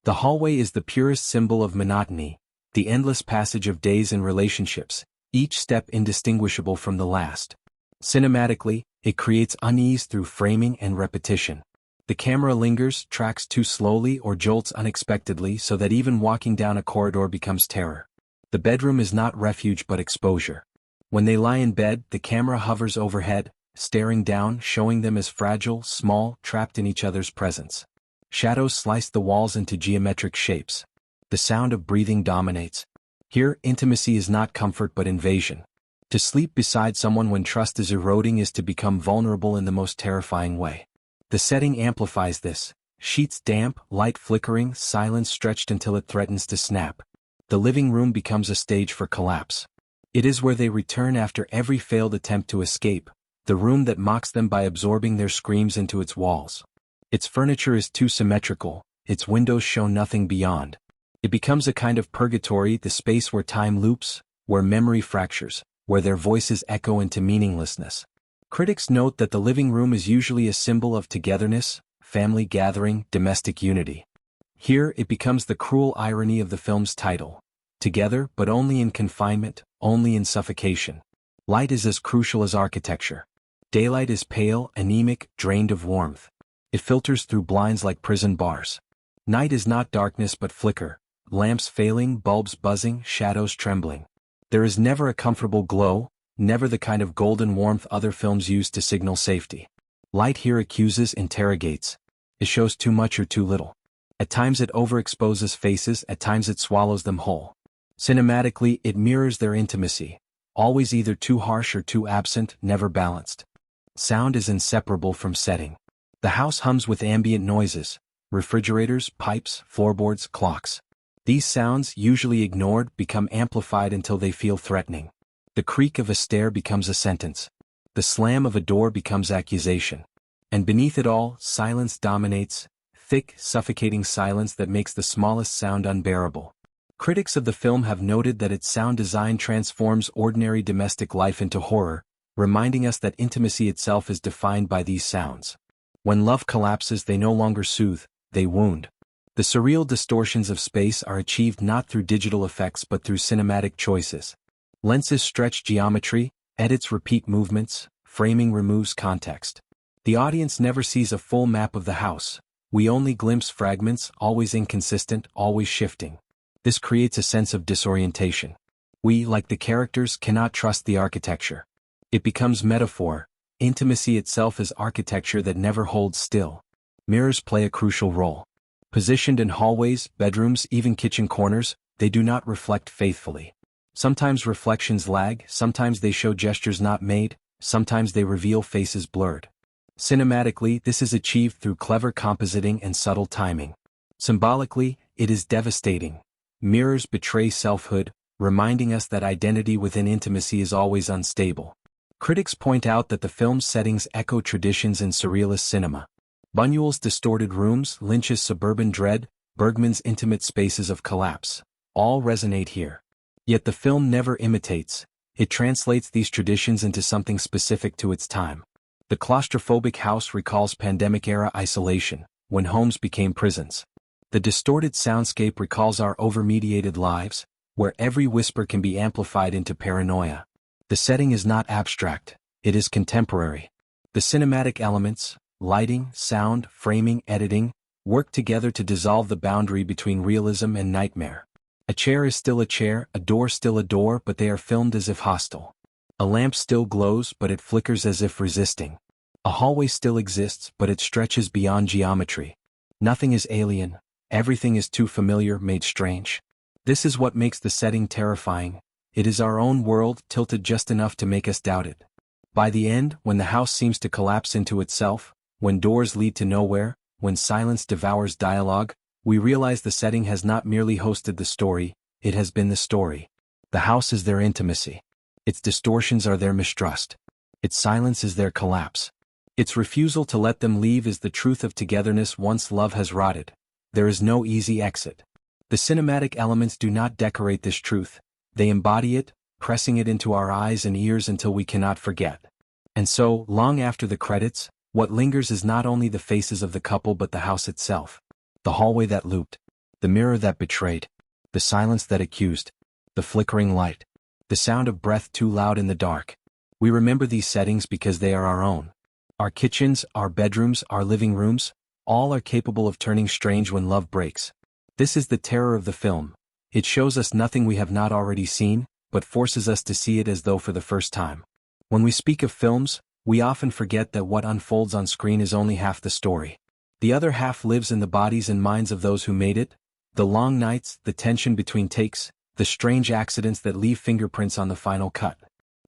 The hallway is the purest symbol of monotony, the endless passage of days and relationships, each step indistinguishable from the last. Cinematically, it creates unease through framing and repetition. The camera lingers, tracks too slowly or jolts unexpectedly so that even walking down a corridor becomes terror. The bedroom is not refuge but exposure. When they lie in bed, the camera hovers overhead, staring down, showing them as fragile, small, trapped in each other's presence. Shadows slice the walls into geometric shapes. The sound of breathing dominates. Here, intimacy is not comfort but invasion. To sleep beside someone when trust is eroding is to become vulnerable in the most terrifying way. The setting amplifies this. Sheets damp, light flickering, silence stretched until it threatens to snap. The living room becomes a stage for collapse. It is where they return after every failed attempt to escape, the room that mocks them by absorbing their screams into its walls. Its furniture is too symmetrical, its windows show nothing beyond. It becomes a kind of purgatory, the space where time loops, where memory fractures, where their voices echo into meaninglessness. Critics note that the living room is usually a symbol of togetherness, family gathering, domestic unity. Here it becomes the cruel irony of the film's title. Together, but only in confinement, only in suffocation. Light is as crucial as architecture. Daylight is pale, anemic, drained of warmth. It filters through blinds like prison bars. Night is not darkness but flicker, lamps failing, bulbs buzzing, shadows trembling. There is never a comfortable glow, never the kind of golden warmth other films use to signal safety. Light here accuses, interrogates. It shows too much or too little. At times it overexposes faces, at times it swallows them whole. Cinematically, it mirrors their intimacy, always either too harsh or too absent, never balanced. Sound is inseparable from setting. The house hums with ambient noises, refrigerators, pipes, floorboards, clocks. These sounds, usually ignored, become amplified until they feel threatening. The creak of a stair becomes a sentence. The slam of a door becomes accusation. And beneath it all, silence dominates, thick, suffocating silence that makes the smallest sound unbearable. Critics of the film have noted that its sound design transforms ordinary domestic life into horror, reminding us that intimacy itself is defined by these sounds. When love collapses, they no longer soothe, they wound. The surreal distortions of space are achieved not through digital effects but through cinematic choices. Lenses stretch geometry, edits repeat movements, framing removes context. The audience never sees a full map of the house. We only glimpse fragments, always inconsistent, always shifting. This creates a sense of disorientation. We, like the characters, cannot trust the architecture. It becomes metaphor. Intimacy itself is architecture that never holds still. Mirrors play a crucial role. Positioned in hallways, bedrooms, even kitchen corners, they do not reflect faithfully. Sometimes reflections lag, sometimes they show gestures not made, sometimes they reveal faces blurred. Cinematically, this is achieved through clever compositing and subtle timing. Symbolically, it is devastating. Mirrors betray selfhood, reminding us that identity within intimacy is always unstable. Critics point out that the film's settings echo traditions in surrealist cinema. Buñuel's distorted rooms, Lynch's suburban dread, Bergman's intimate spaces of collapse, all resonate here. Yet the film never imitates, it translates these traditions into something specific to its time. The claustrophobic house recalls pandemic-era isolation, when homes became prisons. The distorted soundscape recalls our over-mediated lives, where every whisper can be amplified into paranoia. The setting is not abstract, it is contemporary. The cinematic elements, lighting, sound, framing, editing, work together to dissolve the boundary between realism and nightmare. A chair is still a chair, a door still a door, but they are filmed as if hostile. A lamp still glows, but it flickers as if resisting. A hallway still exists, but it stretches beyond geometry. Nothing is alien, everything is too familiar, made strange. This is what makes the setting terrifying. It is our own world, tilted just enough to make us doubt it. By the end, when the house seems to collapse into itself, when doors lead to nowhere, when silence devours dialogue, we realize the setting has not merely hosted the story, it has been the story. The house is their intimacy. Its distortions are their mistrust. Its silence is their collapse. Its refusal to let them leave is the truth of togetherness once love has rotted. There is no easy exit. The cinematic elements do not decorate this truth, they embody it, pressing it into our eyes and ears until we cannot forget. And so, long after the credits, what lingers is not only the faces of the couple but the house itself. The hallway that looped, the mirror that betrayed, the silence that accused, the flickering light, the sound of breath too loud in the dark. We remember these settings because they are our own. Our kitchens, our bedrooms, our living rooms, all are capable of turning strange when love breaks. This is the terror of the film. It shows us nothing we have not already seen, but forces us to see it as though for the first time. When we speak of films, we often forget that what unfolds on screen is only half the story. The other half lives in the bodies and minds of those who made it. The long nights, the tension between takes, the strange accidents that leave fingerprints on the final cut.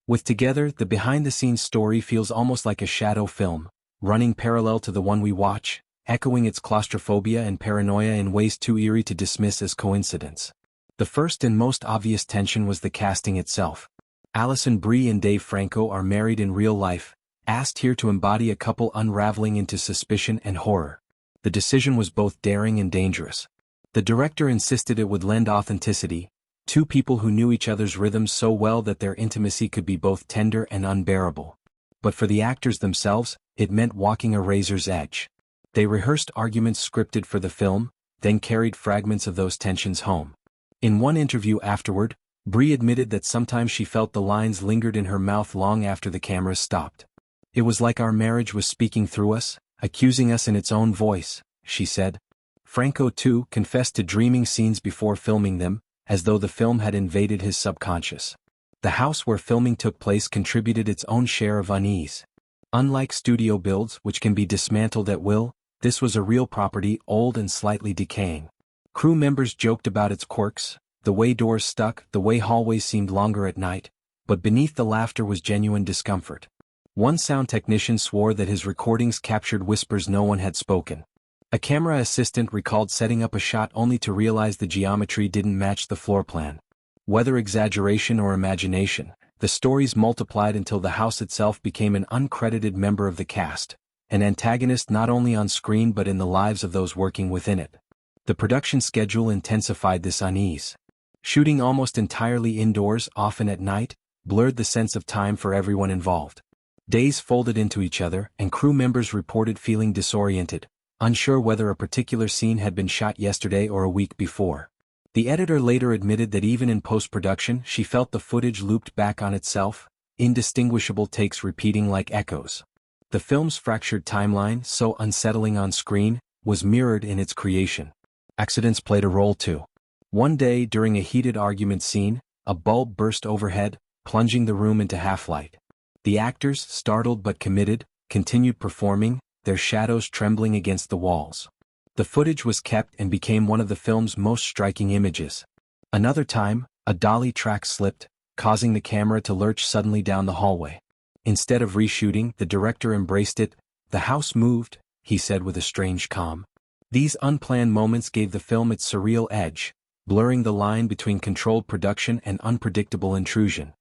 With Together, the behind-the-scenes story feels almost like a shadow film, running parallel to the one we watch, echoing its claustrophobia and paranoia in ways too eerie to dismiss as coincidence. The first and most obvious tension was the casting itself. Alison Brie and Dave Franco are married in real life, asked here to embody a couple unraveling into suspicion and horror. The decision was both daring and dangerous. The director insisted it would lend authenticity, two people who knew each other's rhythms so well that their intimacy could be both tender and unbearable. But for the actors themselves, it meant walking a razor's edge. They rehearsed arguments scripted for the film, then carried fragments of those tensions home. In one interview afterward, Brie admitted that sometimes she felt the lines lingered in her mouth long after the cameras stopped. It was like our marriage was speaking through us, accusing us in its own voice, she said. Franco, too, confessed to dreaming scenes before filming them, as though the film had invaded his subconscious. The house where filming took place contributed its own share of unease. Unlike studio builds, which can be dismantled at will, this was a real property, old and slightly decaying. Crew members joked about its quirks, the way doors stuck, the way hallways seemed longer at night, but beneath the laughter was genuine discomfort. One sound technician swore that his recordings captured whispers no one had spoken. A camera assistant recalled setting up a shot only to realize the geometry didn't match the floor plan. Whether exaggeration or imagination, the stories multiplied until the house itself became an uncredited member of the cast, an antagonist not only on screen but in the lives of those working within it. The production schedule intensified this unease. Shooting almost entirely indoors, often at night, blurred the sense of time for everyone involved. Days folded into each other, and crew members reported feeling disoriented, unsure whether a particular scene had been shot yesterday or a week before. The editor later admitted that even in post-production she felt the footage looped back on itself, indistinguishable takes repeating like echoes. The film's fractured timeline, so unsettling on screen, was mirrored in its creation. Accidents played a role too. One day during a heated argument scene, a bulb burst overhead, plunging the room into half-light. The actors, startled but committed, continued performing, their shadows trembling against the walls. The footage was kept and became one of the film's most striking images. Another time, a dolly track slipped, causing the camera to lurch suddenly down the hallway. Instead of reshooting, the director embraced it. "The house moved," he said with a strange calm. These unplanned moments gave the film its surreal edge, blurring the line between controlled production and unpredictable intrusion.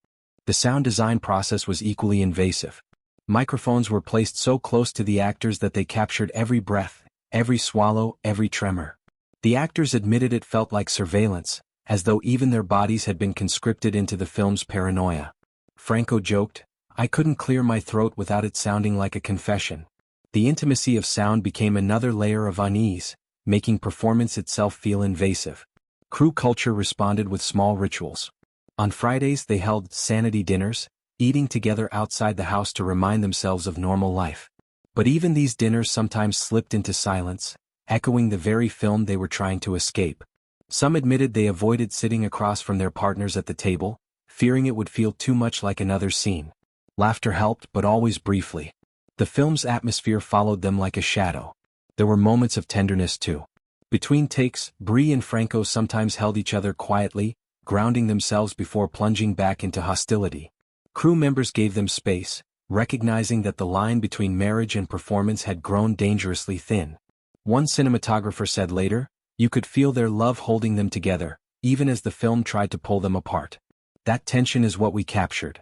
The sound design process was equally invasive. Microphones were placed so close to the actors that they captured every breath, every swallow, every tremor. The actors admitted it felt like surveillance, as though even their bodies had been conscripted into the film's paranoia. Franco joked, "I couldn't clear my throat without it sounding like a confession." The intimacy of sound became another layer of unease, making performance itself feel invasive. Crew culture responded with small rituals. On Fridays they held sanity dinners, eating together outside the house to remind themselves of normal life. But even these dinners sometimes slipped into silence, echoing the very film they were trying to escape. Some admitted they avoided sitting across from their partners at the table, fearing it would feel too much like another scene. Laughter helped, but always briefly. The film's atmosphere followed them like a shadow. There were moments of tenderness too. Between takes, Brie and Franco sometimes held each other quietly, grounding themselves before plunging back into hostility. Crew members gave them space, recognizing that the line between marriage and performance had grown dangerously thin. One cinematographer said later, "You could feel their love holding them together, even as the film tried to pull them apart. That tension is what we captured."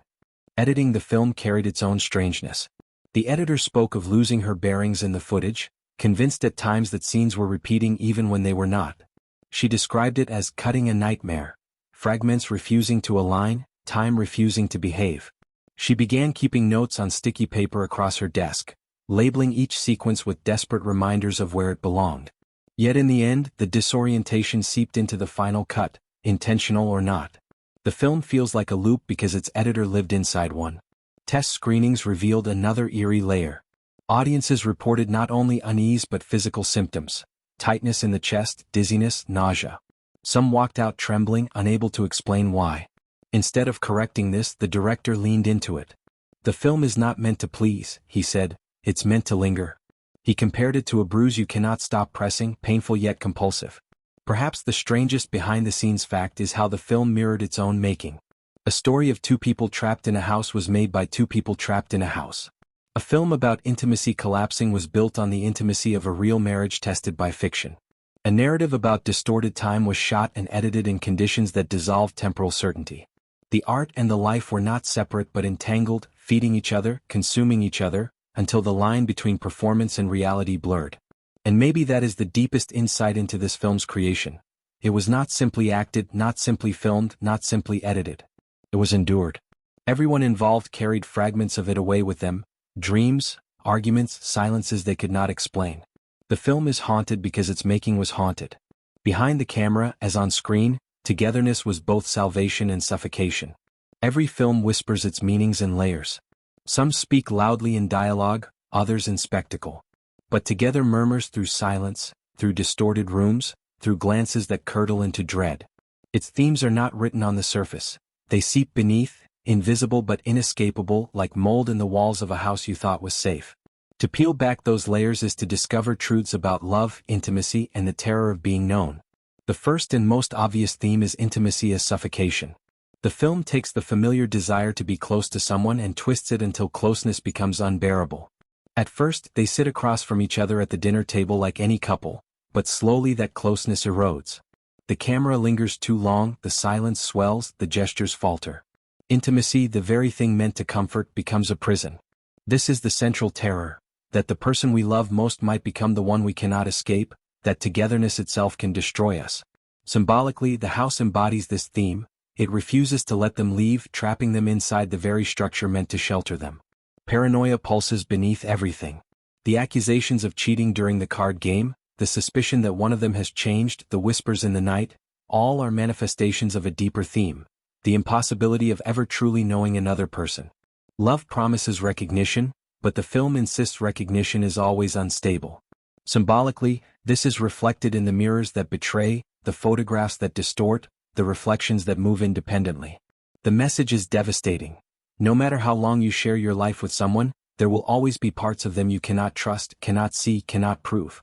Editing the film carried its own strangeness. The editor spoke of losing her bearings in the footage, convinced at times that scenes were repeating even when they were not. She described it as cutting a nightmare, fragments refusing to align, time refusing to behave. She began keeping notes on sticky paper across her desk, labeling each sequence with desperate reminders of where it belonged. Yet in the end, the disorientation seeped into the final cut, intentional or not. The film feels like a loop because its editor lived inside one. Test screenings revealed another eerie layer. Audiences reported not only unease but physical symptoms: tightness in the chest, dizziness, nausea. Some walked out trembling, unable to explain why. Instead of correcting this, the director leaned into it. "The film is not meant to please," he said, "it's meant to linger." He compared it to a bruise you cannot stop pressing, painful yet compulsive. Perhaps the strangest behind-the-scenes fact is how the film mirrored its own making. A story of two people trapped in a house was made by two people trapped in a house. A film about intimacy collapsing was built on the intimacy of a real marriage tested by fiction. A narrative about distorted time was shot and edited in conditions that dissolved temporal certainty. The art and the life were not separate but entangled, feeding each other, consuming each other, until the line between performance and reality blurred. And maybe that is the deepest insight into this film's creation. It was not simply acted, not simply filmed, not simply edited. It was endured. Everyone involved carried fragments of it away with them, dreams, arguments, silences they could not explain. The film is haunted because its making was haunted. Behind the camera, as on screen, togetherness was both salvation and suffocation. Every film whispers its meanings in layers. Some speak loudly in dialogue, others in spectacle. But together murmurs through silence, through distorted rooms, through glances that curdle into dread. Its themes are not written on the surface. They seep beneath, invisible but inescapable, like mold in the walls of a house you thought was safe. To peel back those layers is to discover truths about love, intimacy, and the terror of being known. The first and most obvious theme is intimacy as suffocation. The film takes the familiar desire to be close to someone and twists it until closeness becomes unbearable. At first, they sit across from each other at the dinner table like any couple, but slowly that closeness erodes. The camera lingers too long, the silence swells, the gestures falter. Intimacy, the very thing meant to comfort, becomes a prison. This is the central terror, that the person we love most might become the one we cannot escape, that togetherness itself can destroy us. Symbolically, the house embodies this theme. It refuses to let them leave, trapping them inside the very structure meant to shelter them. Paranoia pulses beneath everything. The accusations of cheating during the card game, the suspicion that one of them has changed, the whispers in the night, all are manifestations of a deeper theme, the impossibility of ever truly knowing another person. Love promises recognition, but the film insists recognition is always unstable. Symbolically, this is reflected in the mirrors that betray, the photographs that distort, the reflections that move independently. The message is devastating. No matter how long you share your life with someone, there will always be parts of them you cannot trust, cannot see, cannot prove.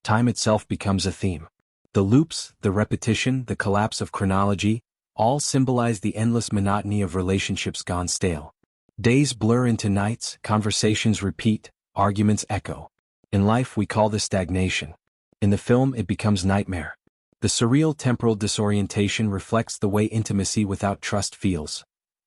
Time itself becomes a theme. The loops, the repetition, the collapse of chronology, all symbolize the endless monotony of relationships gone stale. Days blur into nights, conversations repeat, arguments echo. In life we call this stagnation. In the film it becomes nightmare. The surreal temporal disorientation reflects the way intimacy without trust feels.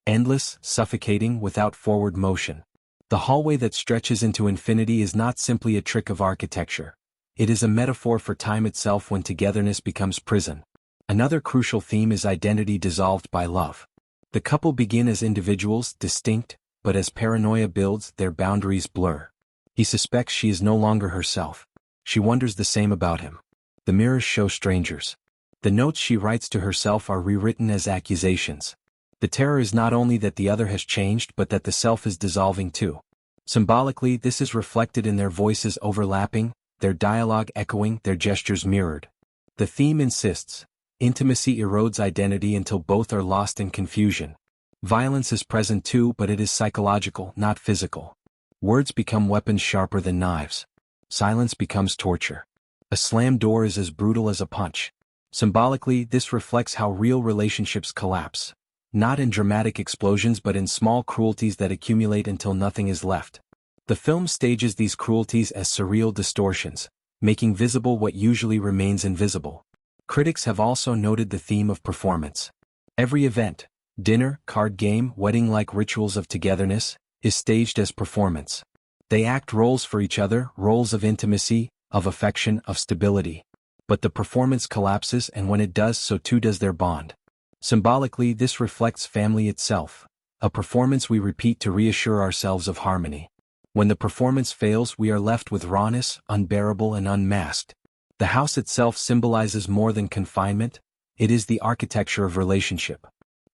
Endless, suffocating, without forward motion. The hallway that stretches into infinity is not simply a trick of architecture. It is a metaphor for time itself when togetherness becomes prison. Another crucial theme is identity dissolved by love. The couple begin as individuals, distinct, but as paranoia builds, their boundaries blur. He suspects she is no longer herself. She wonders the same about him. The mirrors show strangers. The notes she writes to herself are rewritten as accusations. The terror is not only that the other has changed but that the self is dissolving too. Symbolically, this is reflected in their voices overlapping, their dialogue echoing, their gestures mirrored. The theme insists, intimacy erodes identity until both are lost in confusion. Violence is present too, but it is psychological, not physical. Words become weapons sharper than knives. Silence becomes torture. A slammed door is as brutal as a punch. Symbolically, this reflects how real relationships collapse. Not in dramatic explosions but in small cruelties that accumulate until nothing is left. The film stages these cruelties as surreal distortions, making visible what usually remains invisible. Critics have also noted the theme of performance. Every event, dinner, card game, wedding-like rituals of togetherness, is staged as performance. They act roles for each other, roles of intimacy, of affection, of stability. But the performance collapses, and when it does, so too does their bond. Symbolically, this reflects family itself, a performance we repeat to reassure ourselves of harmony. When the performance fails, we are left with rawness, unbearable and unmasked. The house itself symbolizes more than confinement, it is the architecture of relationship.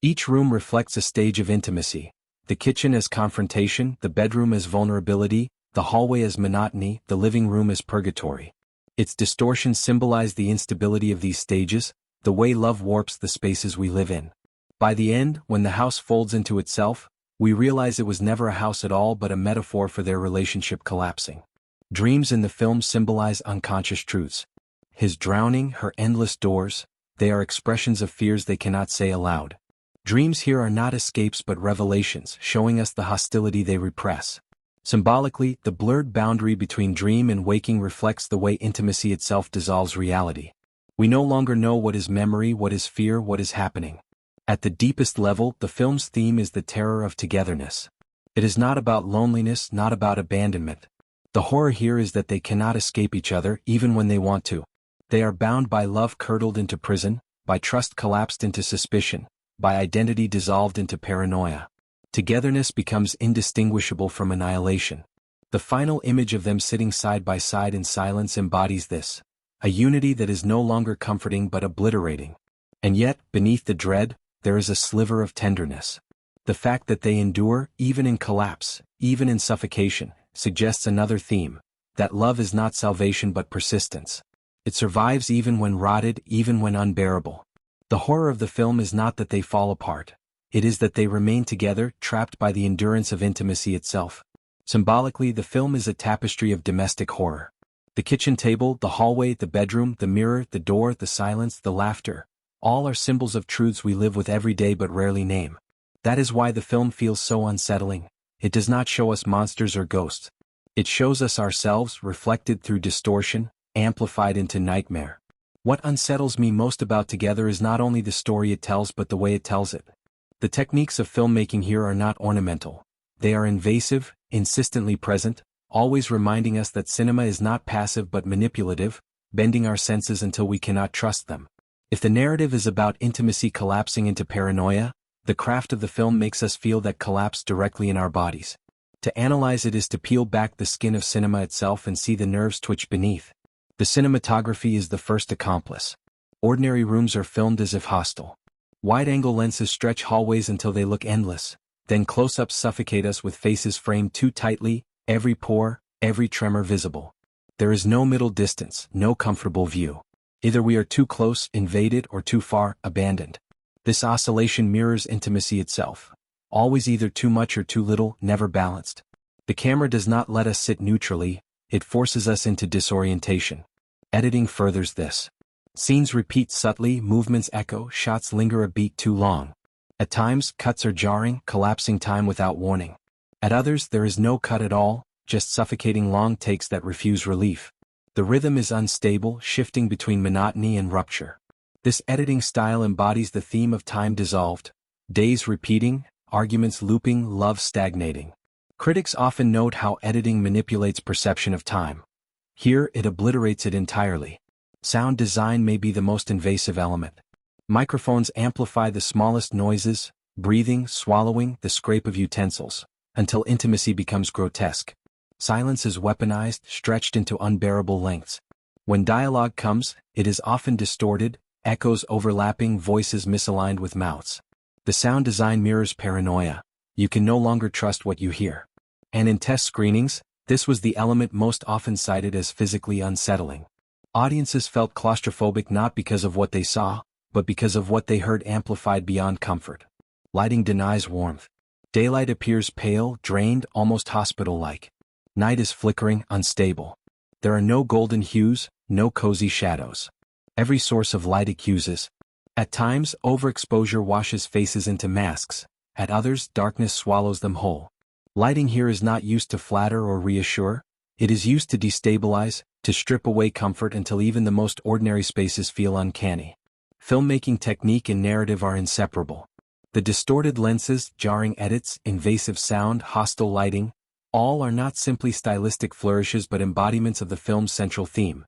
Each room reflects a stage of intimacy, the kitchen as confrontation, the bedroom as vulnerability, the hallway as monotony, the living room as purgatory. Its distortions symbolize the instability of these stages, the way love warps the spaces we live in. By the end, when the house folds into itself, we realize it was never a house at all but a metaphor for their relationship collapsing. Dreams in the film symbolize unconscious truths. His drowning, her endless doors, they are expressions of fears they cannot say aloud. Dreams here are not escapes but revelations, showing us the hostility they repress. Symbolically, the blurred boundary between dream and waking reflects the way intimacy itself dissolves reality. We no longer know what is memory, what is fear, what is happening. At the deepest level, the film's theme is the terror of togetherness. It is not about loneliness, not about abandonment. The horror here is that they cannot escape each other even when they want to. They are bound by love curdled into prison, by trust collapsed into suspicion, by identity dissolved into paranoia. Togetherness becomes indistinguishable from annihilation. The final image of them sitting side by side in silence embodies this, a unity that is no longer comforting but obliterating. And yet, beneath the dread, there is a sliver of tenderness. The fact that they endure, even in collapse, even in suffocation, suggests another theme, that love is not salvation but persistence. It survives even when rotted, even when unbearable. The horror of the film is not that they fall apart. It is that they remain together, trapped by the endurance of intimacy itself. Symbolically, the film is a tapestry of domestic horror. The kitchen table, the hallway, the bedroom, the mirror, the door, the silence, the laughter, all are symbols of truths we live with every day but rarely name. That is why the film feels so unsettling. It does not show us monsters or ghosts. It shows us ourselves, reflected through distortion, amplified into nightmare. What unsettles me most about Together is not only the story it tells but the way it tells it. The techniques of filmmaking here are not ornamental. They are invasive, insistently present, always reminding us that cinema is not passive but manipulative, bending our senses until we cannot trust them. If the narrative is about intimacy collapsing into paranoia, the craft of the film makes us feel that collapse directly in our bodies. To analyze it is to peel back the skin of cinema itself and see the nerves twitch beneath. The cinematography is the first accomplice. Ordinary rooms are filmed as if hostile. Wide-angle lenses stretch hallways until they look endless, then close-ups suffocate us with faces framed too tightly, every pore, every tremor visible. There is no middle distance, no comfortable view. Either we are too close, invaded, or too far, abandoned. This oscillation mirrors intimacy itself. Always either too much or too little, never balanced. The camera does not let us sit neutrally, it forces us into disorientation. Editing furthers this. Scenes repeat subtly, movements echo, shots linger a beat too long. At times, cuts are jarring, collapsing time without warning. At others, there is no cut at all, just suffocating long takes that refuse relief. The rhythm is unstable, shifting between monotony and rupture. This editing style embodies the theme of time dissolved, days repeating, arguments looping, love stagnating. Critics often note how editing manipulates perception of time. Here, it obliterates it entirely. Sound design may be the most invasive element. Microphones amplify the smallest noises, breathing, swallowing, the scrape of utensils, until intimacy becomes grotesque. Silence is weaponized, stretched into unbearable lengths. When dialogue comes, it is often distorted, echoes overlapping, voices misaligned with mouths. The sound design mirrors paranoia. You can no longer trust what you hear. And in test screenings, this was the element most often cited as physically unsettling. Audiences felt claustrophobic not because of what they saw, but because of what they heard amplified beyond comfort. Lighting denies warmth. Daylight appears pale, drained, almost hospital-like. Night is flickering, unstable. There are no golden hues, no cozy shadows. Every source of light accuses. At times, overexposure washes faces into masks. At others, darkness swallows them whole. Lighting here is not used to flatter or reassure. It is used to destabilize, to strip away comfort until even the most ordinary spaces feel uncanny. Filmmaking technique and narrative are inseparable. The distorted lenses, jarring edits, invasive sound, hostile lighting, all are not simply stylistic flourishes but embodiments of the film's central theme: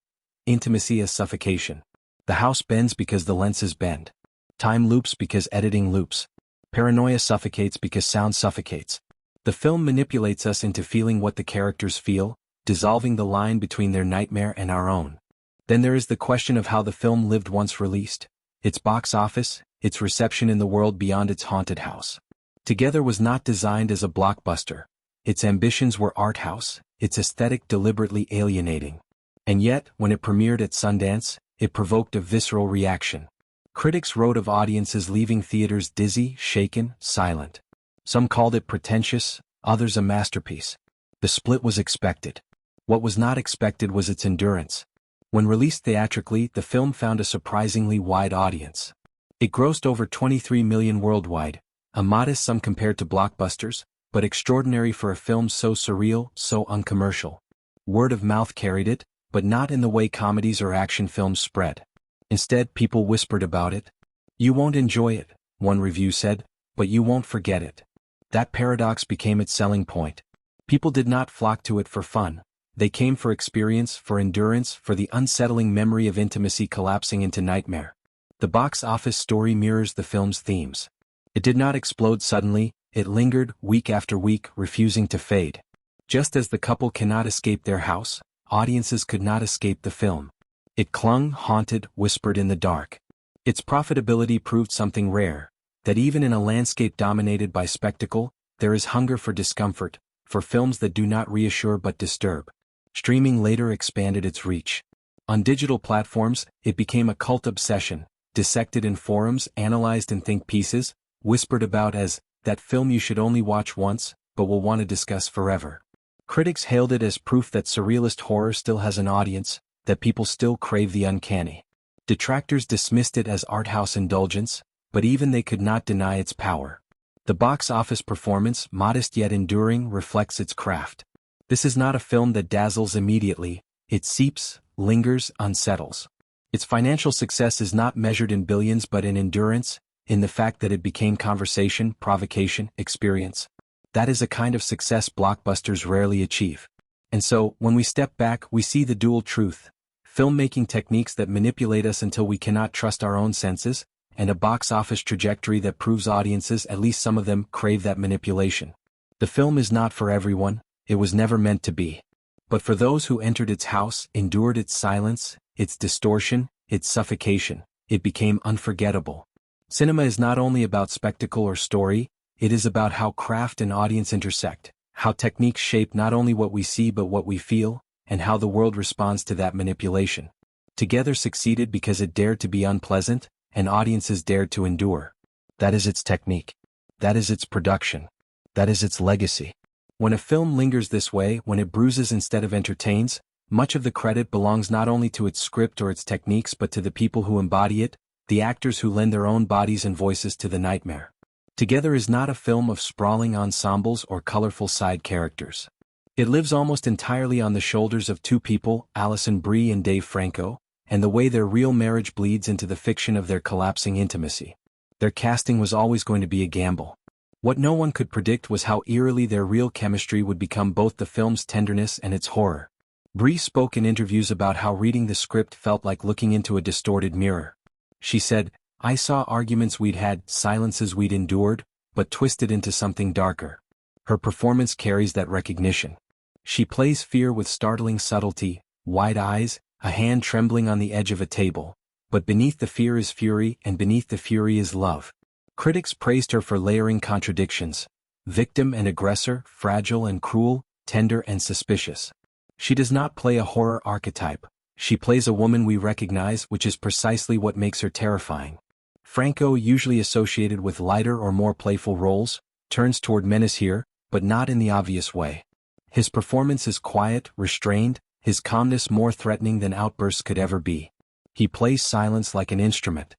intimacy as suffocation. The house bends because the lenses bend. Time loops because editing loops. Paranoia suffocates because sound suffocates. The film manipulates us into feeling what the characters feel, dissolving the line between their nightmare and our own. Then there is the question of how the film lived once released. Its box office, its reception in the world beyond its haunted house. Together was not designed as a blockbuster. Its ambitions were art house, its aesthetic deliberately alienating. And yet, when it premiered at Sundance, it provoked a visceral reaction. Critics wrote of audiences leaving theaters dizzy, shaken, silent. Some called it pretentious, others a masterpiece. The split was expected. What was not expected was its endurance. When released theatrically, the film found a surprisingly wide audience. It grossed over 23 million worldwide, a modest sum compared to blockbusters, but extraordinary for a film so surreal, so uncommercial. Word of mouth carried it, but not in the way comedies or action films spread. Instead, people whispered about it. "You won't enjoy it," one review said, "but you won't forget it." That paradox became its selling point. People did not flock to it for fun. They came for experience, for endurance, for the unsettling memory of intimacy collapsing into nightmare. The box office story mirrors the film's themes. It did not explode suddenly, it lingered, week after week, refusing to fade. Just as the couple cannot escape their house, audiences could not escape the film. It clung, haunted, whispered in the dark. Its profitability proved something rare, that even in a landscape dominated by spectacle, there is hunger for discomfort, for films that do not reassure but disturb. Streaming later expanded its reach. On digital platforms, it became a cult obsession, dissected in forums, analyzed in think pieces, whispered about as that film you should only watch once, but will want to discuss forever. Critics hailed it as proof that surrealist horror still has an audience, that people still crave the uncanny. Detractors dismissed it as art house indulgence, but even they could not deny its power. The box office performance, modest yet enduring, reflects its craft. This is not a film that dazzles immediately, it seeps, lingers, unsettles. Its financial success is not measured in billions but in endurance, in the fact that it became conversation, provocation, experience. That is a kind of success blockbusters rarely achieve. And so, when we step back, we see the dual truth: filmmaking techniques that manipulate us until we cannot trust our own senses, and a box office trajectory that proves audiences, at least some of them, crave that manipulation. The film is not for everyone, it was never meant to be. But for those who entered its house, endured its silence, its distortion, its suffocation, it became unforgettable. Cinema is not only about spectacle or story, it is about how craft and audience intersect, how techniques shape not only what we see but what we feel, and how the world responds to that manipulation. Together succeeded because it dared to be unpleasant, and audiences dared to endure. That is its technique. That is its production. That is its legacy. When a film lingers this way, when it bruises instead of entertains, much of the credit belongs not only to its script or its techniques but to the people who embody it, the actors who lend their own bodies and voices to the nightmare. Together is not a film of sprawling ensembles or colorful side characters. It lives almost entirely on the shoulders of two people, Alison Brie and Dave Franco, and the way their real marriage bleeds into the fiction of their collapsing intimacy. Their casting was always going to be a gamble. What no one could predict was how eerily their real chemistry would become both the film's tenderness and its horror. Brie spoke in interviews about how reading the script felt like looking into a distorted mirror. She said, "I saw arguments we'd had, silences we'd endured, but twisted into something darker." Her performance carries that recognition. She plays fear with startling subtlety, wide eyes, a hand trembling on the edge of a table, but beneath the fear is fury, and beneath the fury is love. Critics praised her for layering contradictions: victim and aggressor, fragile and cruel, tender and suspicious. She does not play a horror archetype, she plays a woman we recognize, which is precisely what makes her terrifying. Franco, usually associated with lighter or more playful roles, turns toward menace here, but not in the obvious way. His performance is quiet, restrained, his calmness more threatening than outbursts could ever be. He plays silence like an instrument.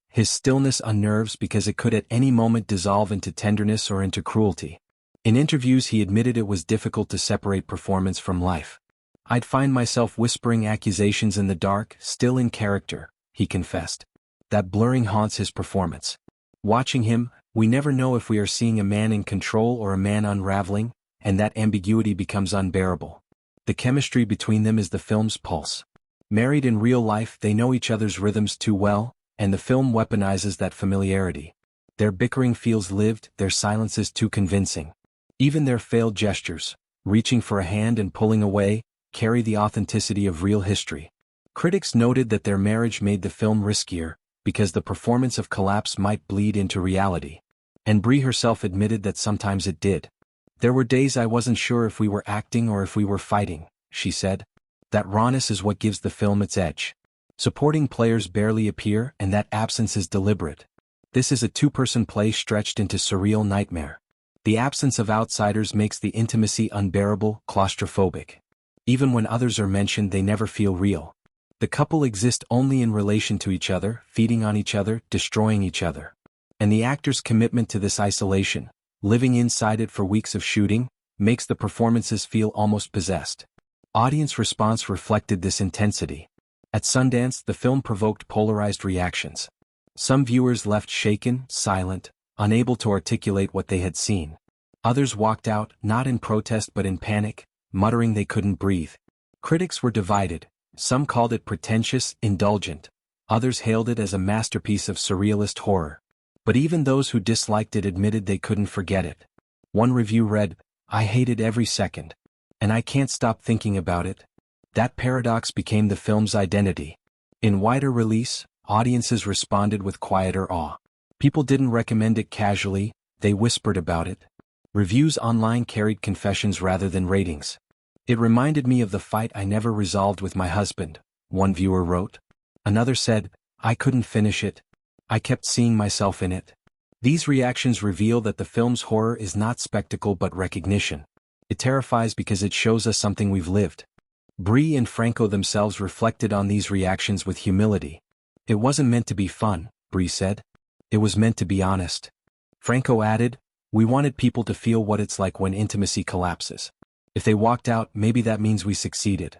His stillness unnerves because it could at any moment dissolve into tenderness or into cruelty. In interviews he admitted it was difficult to separate performance from life. "I'd find myself whispering accusations in the dark, still in character," he confessed. That blurring haunts his performance. Watching him, we never know if we are seeing a man in control or a man unraveling, and that ambiguity becomes unbearable. The chemistry between them is the film's pulse. Married in real life, they know each other's rhythms too well, and the film weaponizes that familiarity. Their bickering feels lived, their silence is too convincing. Even their failed gestures, reaching for a hand and pulling away, carry the authenticity of real history. Critics noted that their marriage made the film riskier, because the performance of collapse might bleed into reality. And Brie herself admitted that sometimes it did. "There were days I wasn't sure if we were acting or if we were fighting," she said. That rawness is what gives the film its edge. Supporting players barely appear, and that absence is deliberate. This is a two-person play stretched into surreal nightmare. The absence of outsiders makes the intimacy unbearable, claustrophobic. Even when others are mentioned, they never feel real. The couple exist only in relation to each other, feeding on each other, destroying each other. And the actor's commitment to this isolation, living inside it for weeks of shooting, makes the performances feel almost possessed. Audience response reflected this intensity. At Sundance, the film provoked polarized reactions. Some viewers left shaken, silent, unable to articulate what they had seen. Others walked out, not in protest but in panic, muttering they couldn't breathe. Critics were divided. Some called it pretentious, indulgent. Others hailed it as a masterpiece of surrealist horror. But even those who disliked it admitted they couldn't forget it. One review read, "I hated every second. And I can't stop thinking about it." That paradox became the film's identity. In wider release, audiences responded with quieter awe. People didn't recommend it casually, they whispered about it. Reviews online carried confessions rather than ratings. "It reminded me of the fight I never resolved with my husband," one viewer wrote. Another said, "I couldn't finish it. I kept seeing myself in it." These reactions reveal that the film's horror is not spectacle but recognition. It terrifies because it shows us something we've lived. Brie and Franco themselves reflected on these reactions with humility. "It wasn't meant to be fun," Brie said. "It was meant to be honest." Franco added, "We wanted people to feel what it's like when intimacy collapses. If they walked out, maybe that means we succeeded."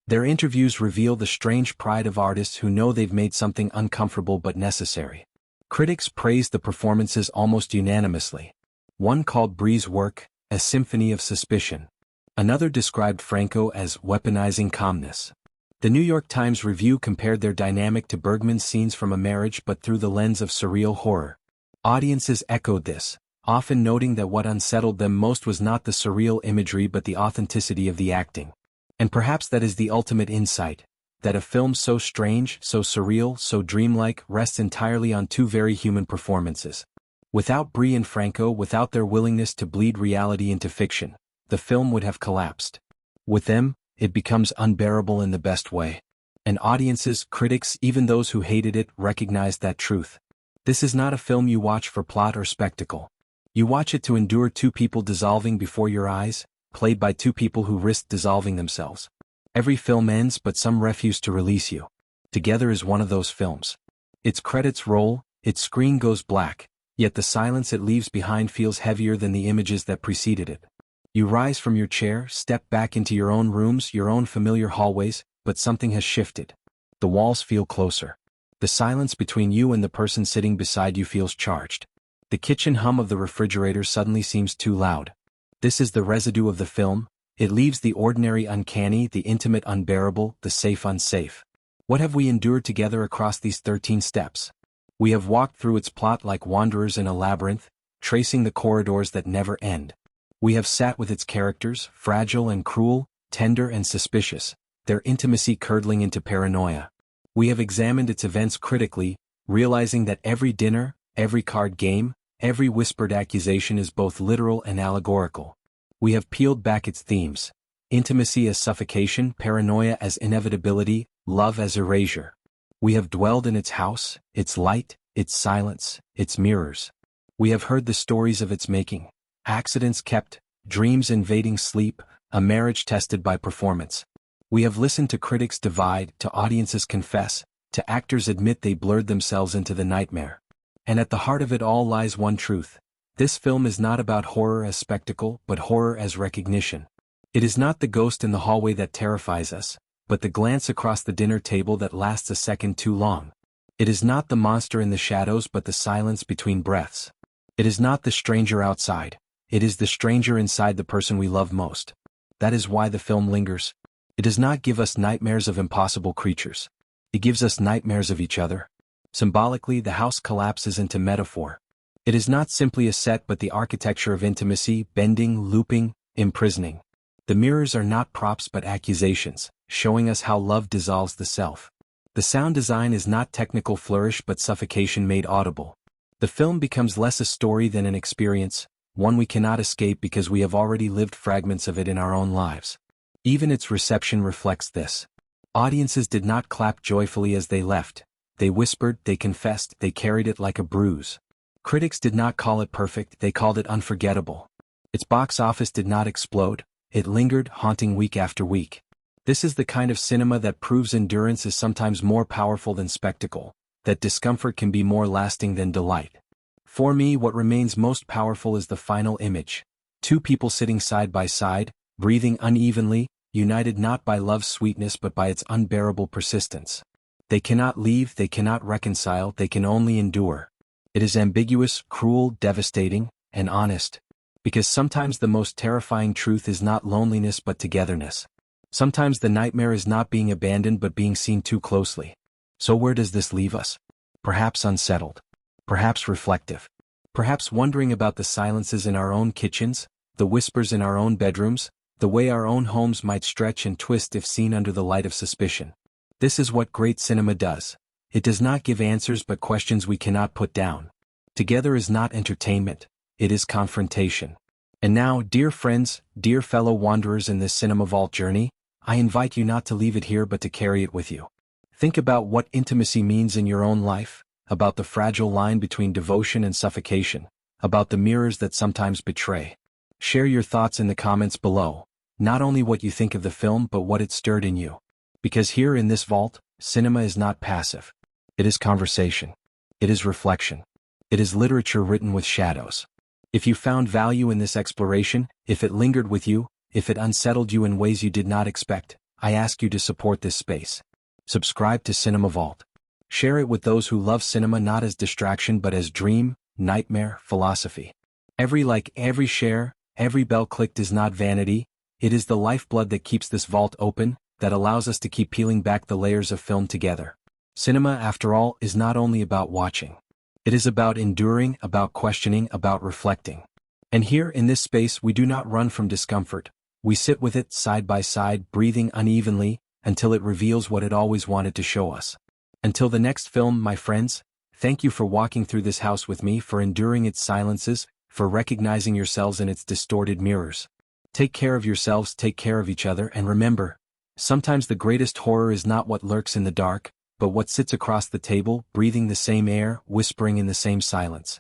Their interviews reveal the strange pride of artists who know they've made something uncomfortable but necessary. Critics praised the performances almost unanimously. One called Brie's work a symphony of suspicion. Another described Franco as weaponizing calmness. The New York Times review compared their dynamic to Bergman's Scenes from a Marriage but through the lens of surreal horror. Audiences echoed this, often noting that what unsettled them most was not the surreal imagery but the authenticity of the acting. And perhaps that is the ultimate insight, that a film so strange, so surreal, so dreamlike rests entirely on two very human performances. Without Brie and Franco, without their willingness to bleed reality into fiction, the film would have collapsed. With them, it becomes unbearable in the best way. And audiences, critics, even those who hated it, recognized that truth. This is not a film you watch for plot or spectacle. You watch it to endure two people dissolving before your eyes, played by two people who risked dissolving themselves. Every film ends but some refuse to release you. Together is one of those films. Its credits roll, its screen goes black, yet the silence it leaves behind feels heavier than the images that preceded it. You rise from your chair, step back into your own rooms, your own familiar hallways, but something has shifted. The walls feel closer. The silence between you and the person sitting beside you feels charged. The kitchen hum of the refrigerator suddenly seems too loud. This is the residue of the film. It leaves the ordinary uncanny, the intimate unbearable, the safe unsafe. What have we endured together across these 13 steps? We have walked through its plot like wanderers in a labyrinth, tracing the corridors that never end. We have sat with its characters, fragile and cruel, tender and suspicious, their intimacy curdling into paranoia. We have examined its events critically, realizing that every dinner, every card game, every whispered accusation is both literal and allegorical. We have peeled back its themes: intimacy as suffocation, paranoia as inevitability, love as erasure. We have dwelled in its house, its light, its silence, its mirrors. We have heard the stories of its making: accidents kept, dreams invading sleep, a marriage tested by performance. We have listened to critics divide, to audiences confess, to actors admit they blurred themselves into the nightmare. And at the heart of it all lies one truth: this film is not about horror as spectacle, but horror as recognition. It is not the ghost in the hallway that terrifies us, but the glance across the dinner table that lasts a second too long. It is not the monster in the shadows but the silence between breaths. It is not the stranger outside. It is the stranger inside the person we love most. That is why the film lingers. It does not give us nightmares of impossible creatures. It gives us nightmares of each other. Symbolically, the house collapses into metaphor. It is not simply a set but the architecture of intimacy, bending, looping, imprisoning. The mirrors are not props but accusations, showing us how love dissolves the self. The sound design is not technical flourish but suffocation made audible. The film becomes less a story than an experience, one we cannot escape because we have already lived fragments of it in our own lives. Even its reception reflects this. Audiences did not clap joyfully as they left. They whispered, they confessed, they carried it like a bruise. Critics did not call it perfect, they called it unforgettable. Its box office did not explode, it lingered, haunting week after week. This is the kind of cinema that proves endurance is sometimes more powerful than spectacle, that discomfort can be more lasting than delight. For me, what remains most powerful is the final image. Two people sitting side by side, breathing unevenly, united not by love's sweetness but by its unbearable persistence. They cannot leave, they cannot reconcile, they can only endure. It is ambiguous, cruel, devastating, and honest. Because sometimes the most terrifying truth is not loneliness but togetherness. Sometimes the nightmare is not being abandoned but being seen too closely. So where does this leave us? Perhaps unsettled. Perhaps reflective. Perhaps wondering about the silences in our own kitchens, the whispers in our own bedrooms, the way our own homes might stretch and twist if seen under the light of suspicion. This is what great cinema does. It does not give answers but questions we cannot put down. Together is not entertainment, it is confrontation. And now, dear friends, dear fellow wanderers in this Cinema Vault journey, I invite you not to leave it here but to carry it with you. Think about what intimacy means in your own life, about the fragile line between devotion and suffocation, about the mirrors that sometimes betray. Share your thoughts in the comments below, not only what you think of the film but what it stirred in you. Because here in this vault, cinema is not passive. It is conversation. It is reflection. It is literature written with shadows. If you found value in this exploration, if it lingered with you, if it unsettled you in ways you did not expect, I ask you to support this space. Subscribe to Cinema Vault. Share it with those who love cinema not as distraction but as dream, nightmare, philosophy. Every like, every share, every bell clicked is not vanity, it is the lifeblood that keeps this vault open, that allows us to keep peeling back the layers of film together. Cinema, after all, is not only about watching. It is about enduring, about questioning, about reflecting. And here in this space we do not run from discomfort, we sit with it side by side, breathing unevenly, until it reveals what it always wanted to show us. Until the next film, my friends, thank you for walking through this house with me, for enduring its silences, for recognizing yourselves in its distorted mirrors. Take care of yourselves, take care of each other, and remember, sometimes the greatest horror is not what lurks in the dark, but what sits across the table, breathing the same air, whispering in the same silence.